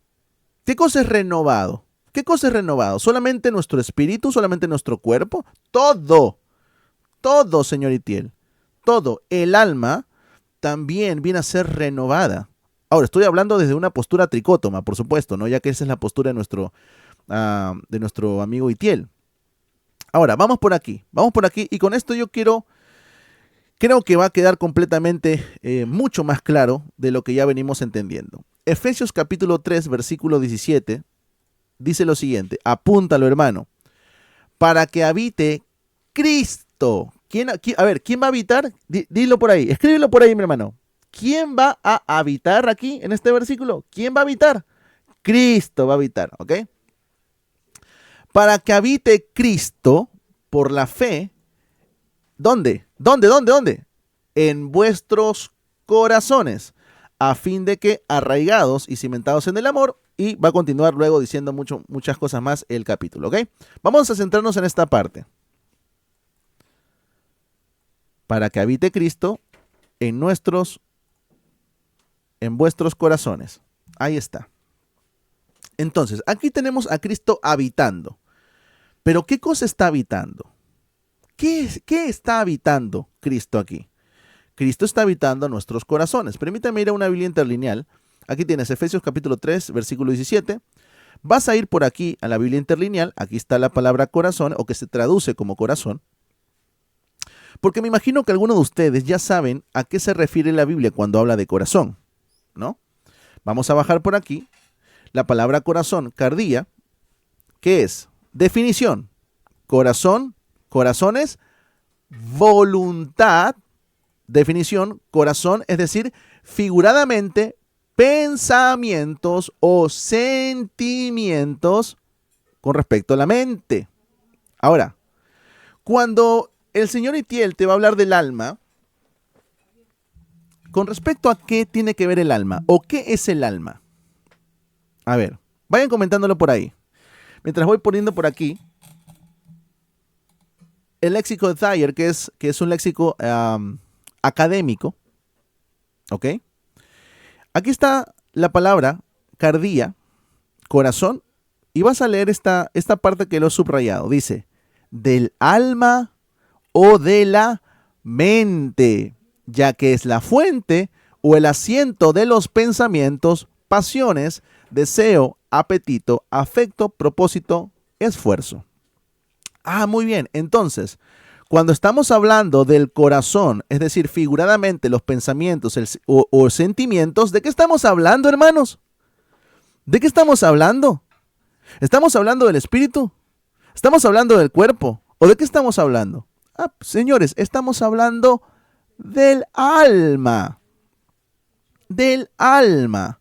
¿Qué cosa es renovado? ¿Qué cosa es renovado? ¿Solamente nuestro espíritu? ¿Solamente nuestro cuerpo? Todo, señor Itiel, todo. El alma también viene a ser renovada. Ahora, estoy hablando desde una postura tricótoma, por supuesto, ¿no? Ya que esa es la postura de nuestro amigo Itiel. Ahora, vamos por aquí, y con esto yo creo que va a quedar completamente mucho más claro de lo que ya venimos entendiendo. Efesios capítulo 3, versículo 17, dice lo siguiente, apúntalo, hermano: para que habite Cristo. ¿Quién va a habitar? Dilo por ahí, escríbelo por ahí, mi hermano. ¿Quién va a habitar aquí en este versículo? ¿Quién va a habitar? Cristo va a habitar, ¿ok? Para que habite Cristo por la fe. ¿Dónde? En vuestros corazones, a fin de que, arraigados y cimentados en el amor, y va a continuar luego diciendo muchas cosas más el capítulo, ¿ok? Vamos a centrarnos en esta parte. Para que habite Cristo en vuestros corazones. Ahí está. Entonces, aquí tenemos a Cristo habitando. Pero ¿qué cosa está habitando? ¿Qué está habitando Cristo aquí? Cristo está habitando nuestros corazones. Permítame ir a una Biblia interlineal. Aquí tienes Efesios capítulo 3, versículo 17. Vas a ir por aquí a la Biblia interlineal. Aquí está la palabra corazón, o que se traduce como corazón. Porque me imagino que algunos de ustedes ya saben a qué se refiere la Biblia cuando habla de corazón, ¿no? Vamos a bajar por aquí. La palabra corazón, cardía, ¿qué es? Definición: corazón es voluntad. Definición: corazón, es decir, figuradamente, pensamientos o sentimientos con respecto a la mente. Ahora, cuando el señor Itiel te va a hablar del alma, ¿con respecto a qué tiene que ver el alma? ¿O qué es el alma? A ver, vayan comentándolo por ahí. Mientras voy poniendo por aquí el léxico de Thayer, que es un léxico académico, ¿ok? Aquí está la palabra cardía, corazón, y vas a leer esta parte que lo he subrayado. Dice: del alma o de la mente, ya que es la fuente o el asiento de los pensamientos, pasiones, deseo, apetito, afecto, propósito, esfuerzo. Muy bien. Entonces, cuando estamos hablando del corazón, es decir, figuradamente los pensamientos o sentimientos, ¿de qué estamos hablando, hermanos? ¿De qué estamos hablando? ¿Estamos hablando del espíritu? ¿Estamos hablando del cuerpo? ¿O de qué estamos hablando? Señores, estamos hablando del alma. Del alma.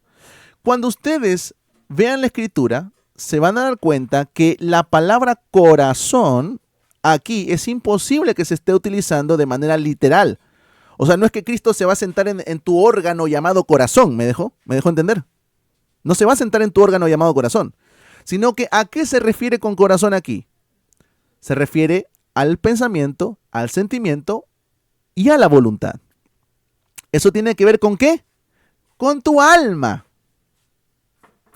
Cuando ustedes vean la escritura, se van a dar cuenta que la palabra corazón aquí es imposible que se esté utilizando de manera literal. O sea, no es que Cristo se va a sentar en tu órgano llamado corazón. ¿Me dejó entender? No se va a sentar en tu órgano llamado corazón, sino que ¿a qué se refiere con corazón aquí? Se refiere al pensamiento, al sentimiento y a la voluntad. ¿Eso tiene que ver con qué? Con tu alma.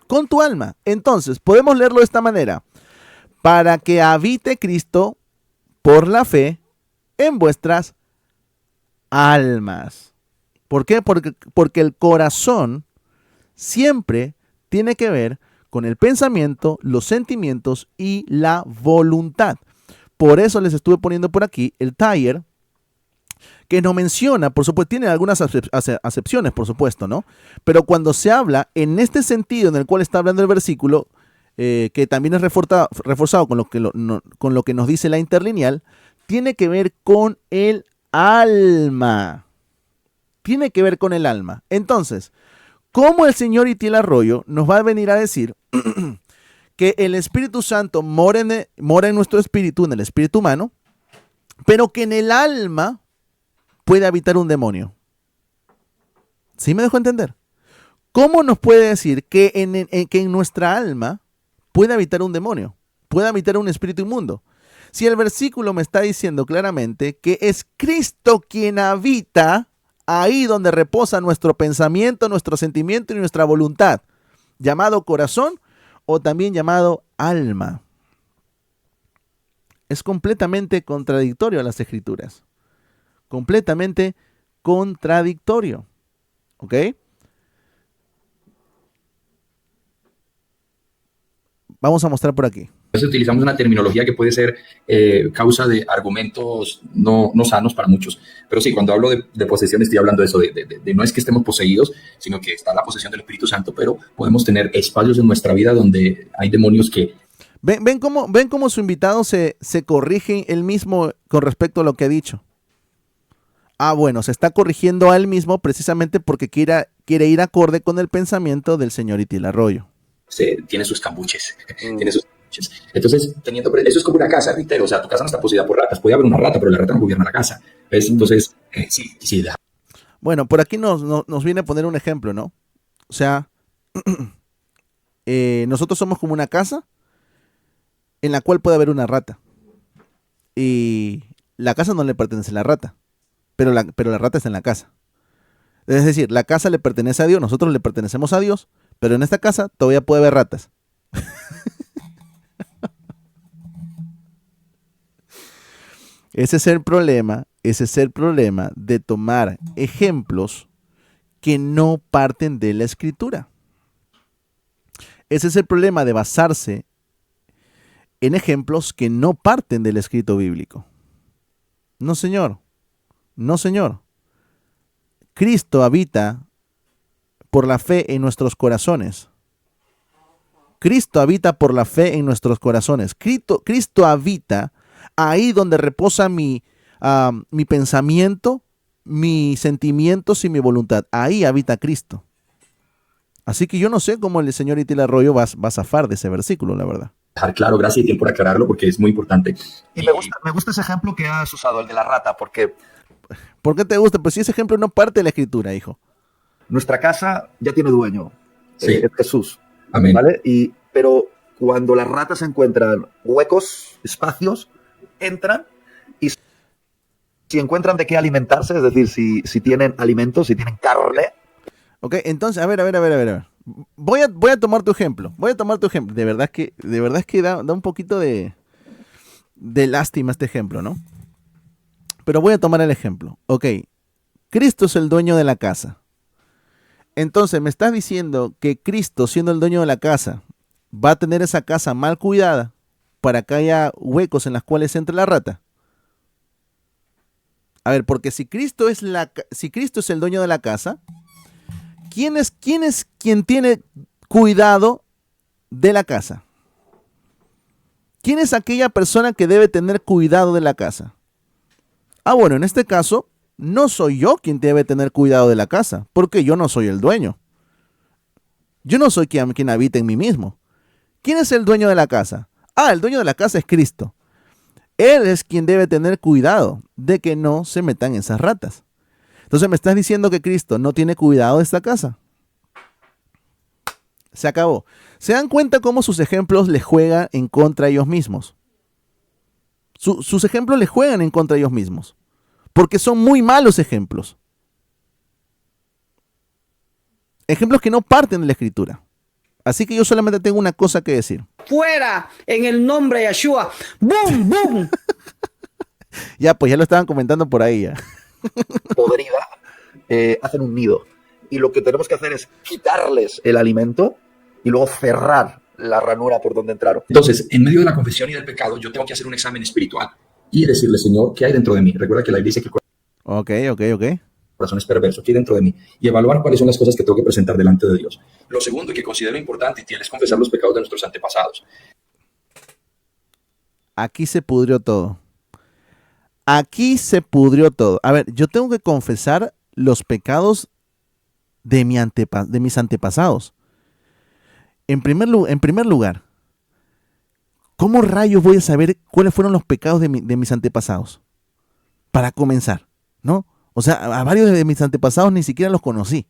Con tu alma. Entonces, podemos leerlo de esta manera. Para que habite Cristo por la fe en vuestras almas. ¿Por qué? Porque el corazón siempre tiene que ver con el pensamiento, los sentimientos y la voluntad. Por eso les estuve poniendo por aquí el taller que nos menciona, por supuesto, tiene algunas acepciones, por supuesto, ¿no? Pero cuando se habla en este sentido en el cual está hablando el versículo, que también es reforzado con lo que nos dice la interlineal, tiene que ver con el alma. Tiene que ver con el alma. Entonces, ¿cómo el señor Itiel Arroyo nos va a venir a decir que el Espíritu Santo mora en nuestro espíritu, en el espíritu humano, pero que en el alma puede habitar un demonio? ¿Sí me dejo entender? ¿Cómo nos puede decir que en nuestra alma puede habitar un demonio, puede habitar un espíritu inmundo? Si el versículo me está diciendo claramente que es Cristo quien habita ahí donde reposa nuestro pensamiento, nuestro sentimiento y nuestra voluntad, llamado corazón o también llamado alma. Es completamente contradictorio a las Escrituras. Completamente contradictorio. ¿Ok? Vamos a mostrar por aquí. A veces utilizamos una terminología que puede ser causa de argumentos no sanos para muchos. Pero sí, cuando hablo de posesión estoy hablando de eso, de no es que estemos poseídos, sino que está la posesión del Espíritu Santo, pero podemos tener espacios en nuestra vida donde hay demonios que... ¿Ven cómo su invitado se corrige él mismo con respecto a lo que ha dicho? Ah, bueno, se está corrigiendo a él mismo precisamente porque quiere ir acorde con el pensamiento del señor Itiel Arroyo. Tiene sus cambuches, tiene sus cambuches. Entonces, eso es como una casa, reitero, o sea, tu casa no está poseída por ratas, puede haber una rata, pero la rata no gobierna la casa, ¿ves? Entonces, sí. Bueno, por aquí nos viene a poner un ejemplo, ¿no? O sea, nosotros somos como una casa en la cual puede haber una rata. Y la casa no le pertenece a la rata, pero la rata está en la casa. Es decir, la casa le pertenece a Dios, nosotros le pertenecemos a Dios, pero en esta casa todavía puede haber ratas. Ese es el problema de tomar ejemplos que no parten de la Escritura. Ese es el problema de basarse en ejemplos que no parten del escrito bíblico. No, señor. No, señor. Cristo habita por la fe en nuestros corazones. Cristo habita por la fe en nuestros corazones. Cristo habita ahí donde reposa mi pensamiento, mis sentimientos y mi voluntad. Ahí habita Cristo. Así que yo no sé cómo el señor Itiel Arroyo va a zafar de ese versículo, la verdad. Dejar claro, gracias Itiel por aclararlo, porque es muy importante. Y me gusta ese ejemplo que has usado, el de la rata, porque... ¿Por qué te gusta? Pues si ese ejemplo no parte de la Escritura, hijo. Nuestra casa ya tiene dueño, Sí. es Jesús. Amén. ¿Vale? Pero cuando las ratas encuentran huecos, espacios, entran y si encuentran de qué alimentarse, es decir, si tienen alimentos, si tienen carne. Ok, entonces, a ver. Voy a tomar tu ejemplo. De verdad es que da un poquito de lástima este ejemplo, ¿no? Pero voy a tomar el ejemplo. Ok, Cristo es el dueño de la casa. Entonces, ¿me estás diciendo que Cristo, siendo el dueño de la casa, va a tener esa casa mal cuidada para que haya huecos en los cuales entre la rata? A ver, porque si Cristo es el dueño de la casa, ¿quién es quien tiene cuidado de la casa? ¿Quién es aquella persona que debe tener cuidado de la casa? Ah, bueno, en este caso, no soy yo quien debe tener cuidado de la casa, porque yo no soy el dueño. Yo no soy quien habita en mí mismo. ¿Quién es el dueño de la casa? Ah, el dueño de la casa es Cristo. Él es quien debe tener cuidado de que no se metan esas ratas. Entonces, ¿me estás diciendo que Cristo no tiene cuidado de esta casa? Se acabó. ¿Se dan cuenta cómo sus ejemplos les juegan en contra de ellos mismos? Sus ejemplos les juegan en contra de ellos mismos. Porque son muy malos ejemplos. Ejemplos que no parten de la Escritura. Así que yo solamente tengo una cosa que decir. Fuera en el nombre de Yeshua. ¡Bum, bum! Ya, pues ya lo estaban comentando por ahí ya. Podrida, hacen un nido. Y lo que tenemos que hacer es quitarles el alimento y luego cerrar la ranura por donde entraron. Entonces, en medio de la confesión y del pecado, yo tengo que hacer un examen espiritual y decirle, Señor, ¿qué hay dentro de mí? Recuerda que la Biblia dice que el corazón es perverso, ¿qué hay dentro de mí? Y evaluar cuáles son las cosas que tengo que presentar delante de Dios. Lo segundo que considero importante y es confesar los pecados de nuestros antepasados. Aquí se pudrió todo. Aquí se pudrió todo. A ver, yo tengo que confesar los pecados de mis antepasados. En primer lugar, ¿cómo rayos voy a saber cuáles fueron los pecados de mis antepasados? Para comenzar, ¿no? O sea, a varios de mis antepasados ni siquiera los conocí.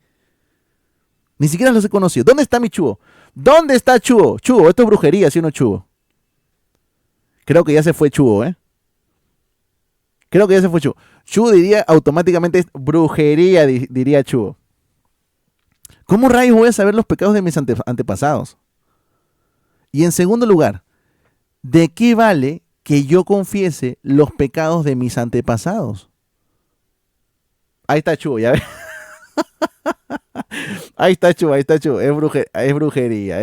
Ni siquiera los he conocido. ¿Dónde está mi Chugo? ¿Dónde está Chugo? Chugo, esto es brujería, ¿sí o no, Chugo? Creo que ya se fue Chugo, ¿eh? Creo que ya se fue Chugo. Chugo diría automáticamente brujería, diría Chugo. ¿Cómo rayos voy a saber los pecados de mis antepasados? Y en segundo lugar, ¿de qué vale que yo confiese los pecados de mis antepasados? Ahí está Chugo, ya ves. Ahí está Chugo. Es brujería.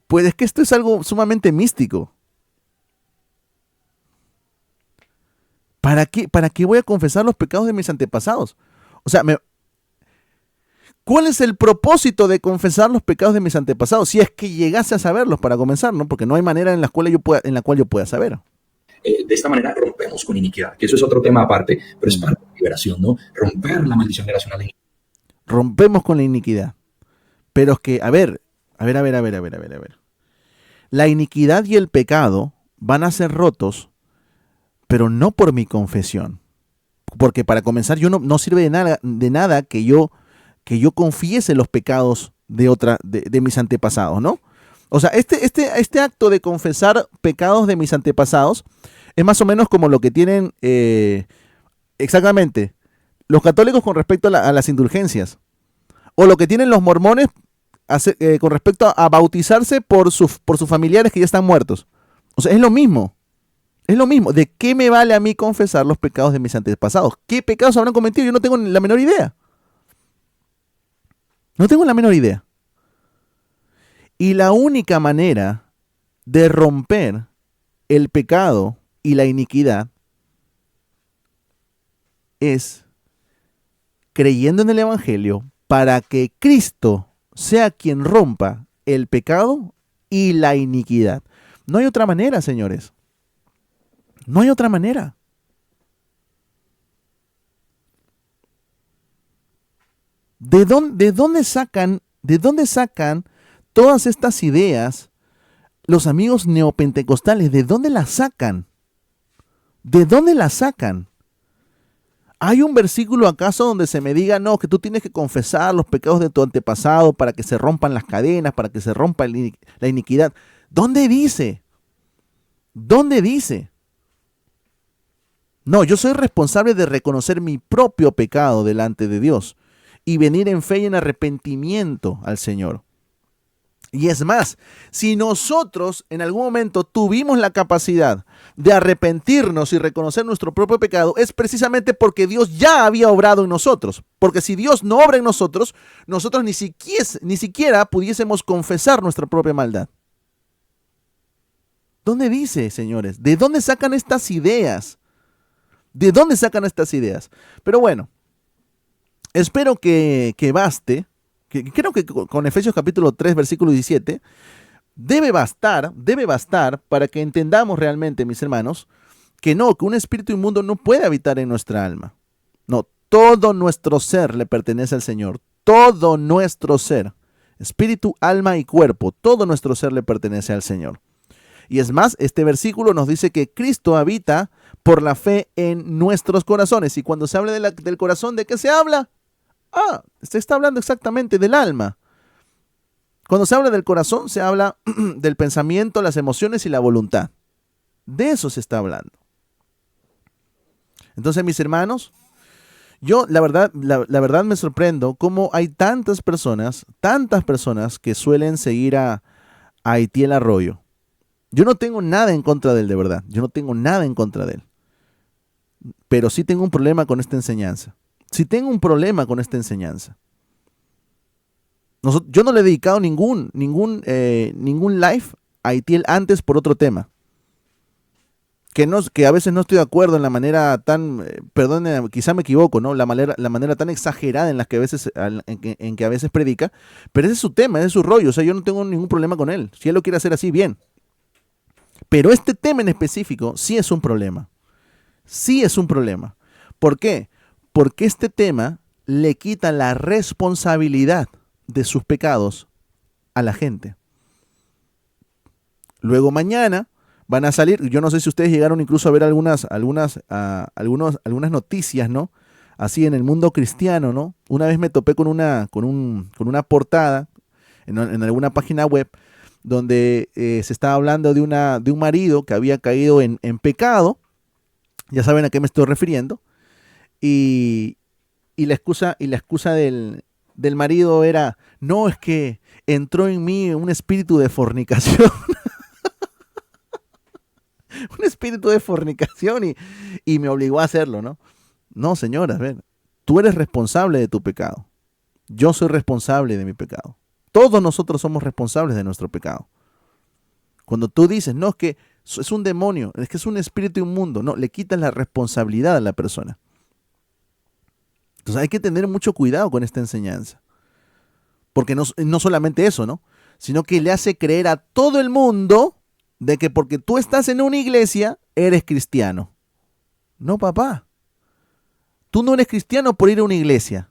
Pues es que esto es algo sumamente místico. ¿Para qué voy a confesar los pecados de mis antepasados? O sea, ¿cuál es el propósito de confesar los pecados de mis antepasados? Si es que llegase a saberlos para comenzar, ¿no? Porque no hay manera en la cual yo pueda saber. De esta manera rompemos con iniquidad, que eso es otro tema aparte, pero es parte de la liberación, ¿no? Romper la maldición generacional. Rompemos con la iniquidad. Pero es que, a ver. La iniquidad y el pecado van a ser rotos, pero no por mi confesión. Porque para comenzar, no sirve de nada que yo confiese los pecados de mis antepasados, ¿no? O sea, este acto de confesar pecados de mis antepasados es más o menos como lo que tienen exactamente los católicos con respecto a las indulgencias, o lo que tienen los mormones con respecto a bautizarse por sus familiares que ya están muertos. O sea, es lo mismo. Es lo mismo. ¿De qué me vale a mí confesar los pecados de mis antepasados? ¿Qué pecados habrán cometido? Yo no tengo la menor idea. No tengo la menor idea. Y la única manera de romper el pecado y la iniquidad es creyendo en el Evangelio para que Cristo sea quien rompa el pecado y la iniquidad. No hay otra manera, señores. No hay otra manera. ¿De dónde sacan todas estas ideas los amigos neopentecostales? ¿De dónde las sacan? ¿De dónde las sacan? ¿Hay un versículo acaso donde se me diga, no, que tú tienes que confesar los pecados de tu antepasado para que se rompan las cadenas, para que se rompa la iniquidad? ¿Dónde dice? ¿Dónde dice? No, yo soy responsable de reconocer mi propio pecado delante de Dios y venir en fe y en arrepentimiento al Señor. Y es más, si nosotros en algún momento tuvimos la capacidad de arrepentirnos y reconocer nuestro propio pecado, es precisamente porque Dios ya había obrado en nosotros. Porque si Dios no obra en nosotros, nosotros ni siquiera pudiésemos confesar nuestra propia maldad. ¿Dónde dice, señores? ¿De dónde sacan estas ideas? ¿De dónde sacan estas ideas? Pero bueno, espero que baste. Creo que con Efesios capítulo 3, versículo 17, debe bastar para que entendamos realmente, mis hermanos, que un espíritu inmundo no puede habitar en nuestra alma. No, todo nuestro ser le pertenece al Señor. Todo nuestro ser, espíritu, alma y cuerpo, todo nuestro ser le pertenece al Señor. Y es más, este versículo nos dice que Cristo habita por la fe en nuestros corazones. Y cuando se habla del corazón, ¿de qué se habla? Se está hablando exactamente del alma. Cuando se habla del corazón, se habla del pensamiento, las emociones y la voluntad. De eso se está hablando. Entonces, mis hermanos, yo la verdad me sorprendo cómo hay tantas personas que suelen seguir a Itiel Arroyo. Yo no tengo nada en contra de él, de verdad. Yo no tengo nada en contra de él. Pero sí tengo un problema con esta enseñanza. Sí tengo un problema con esta enseñanza. Yo no le he dedicado ningún live a Itiel antes por otro tema. Que a veces no estoy de acuerdo en la manera tan, perdón, quizá me equivoco, ¿no? La manera tan exagerada en en que a veces predica, pero ese es su tema, ese es su rollo, o sea, yo no tengo ningún problema con él. Si él lo quiere hacer así, bien. Pero este tema en específico sí es un problema. Sí es un problema. ¿Por qué? Porque este tema le quita la responsabilidad de sus pecados a la gente. Luego mañana van a salir, yo no sé si ustedes llegaron incluso a ver algunas noticias, ¿no? Así en el mundo cristiano, ¿no? Una vez me topé con una portada en alguna página web donde se estaba hablando de un marido que había caído en pecado. Ya saben a qué me estoy refiriendo. Y la excusa del marido era, no, es que entró en mí un espíritu de fornicación. Un espíritu de fornicación y me obligó a hacerlo, ¿no? No, señora, a ver, tú eres responsable de tu pecado. Yo soy responsable de mi pecado. Todos nosotros somos responsables de nuestro pecado. Cuando tú dices, no, es que es un demonio, es que es un espíritu inmundo, no, le quitas la responsabilidad a la persona. Entonces hay que tener mucho cuidado con esta enseñanza. Porque no solamente eso, ¿no? Sino que le hace creer a todo el mundo de que porque tú estás en una iglesia, eres cristiano. No, papá. Tú no eres cristiano por ir a una iglesia.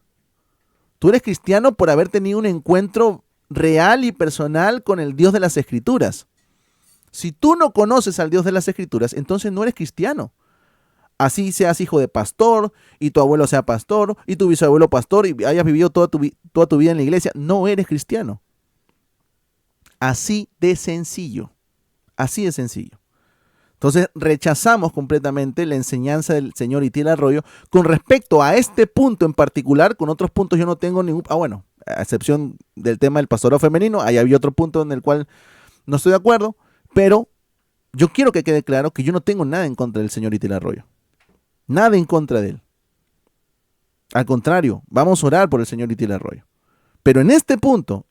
Tú eres cristiano por haber tenido un encuentro real y personal con el Dios de las Escrituras. Si tú no conoces al Dios de las Escrituras, entonces no eres cristiano. Así seas hijo de pastor, y tu abuelo sea pastor, y tu bisabuelo pastor, y hayas vivido toda tu vida en la iglesia, no eres cristiano. Así de sencillo. Así de sencillo. Entonces rechazamos completamente la enseñanza del señor Itiel Arroyo con respecto a este punto en particular. Con otros puntos yo no tengo ningún... bueno, a excepción del tema del pastorado femenino, ahí había otro punto en el cual no estoy de acuerdo, pero yo quiero que quede claro que yo no tengo nada en contra del señor Itiel Arroyo. Nada en contra de él. Al contrario, vamos a orar por el señor Itiel Arroyo. Pero en este punto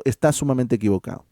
está sumamente equivocado.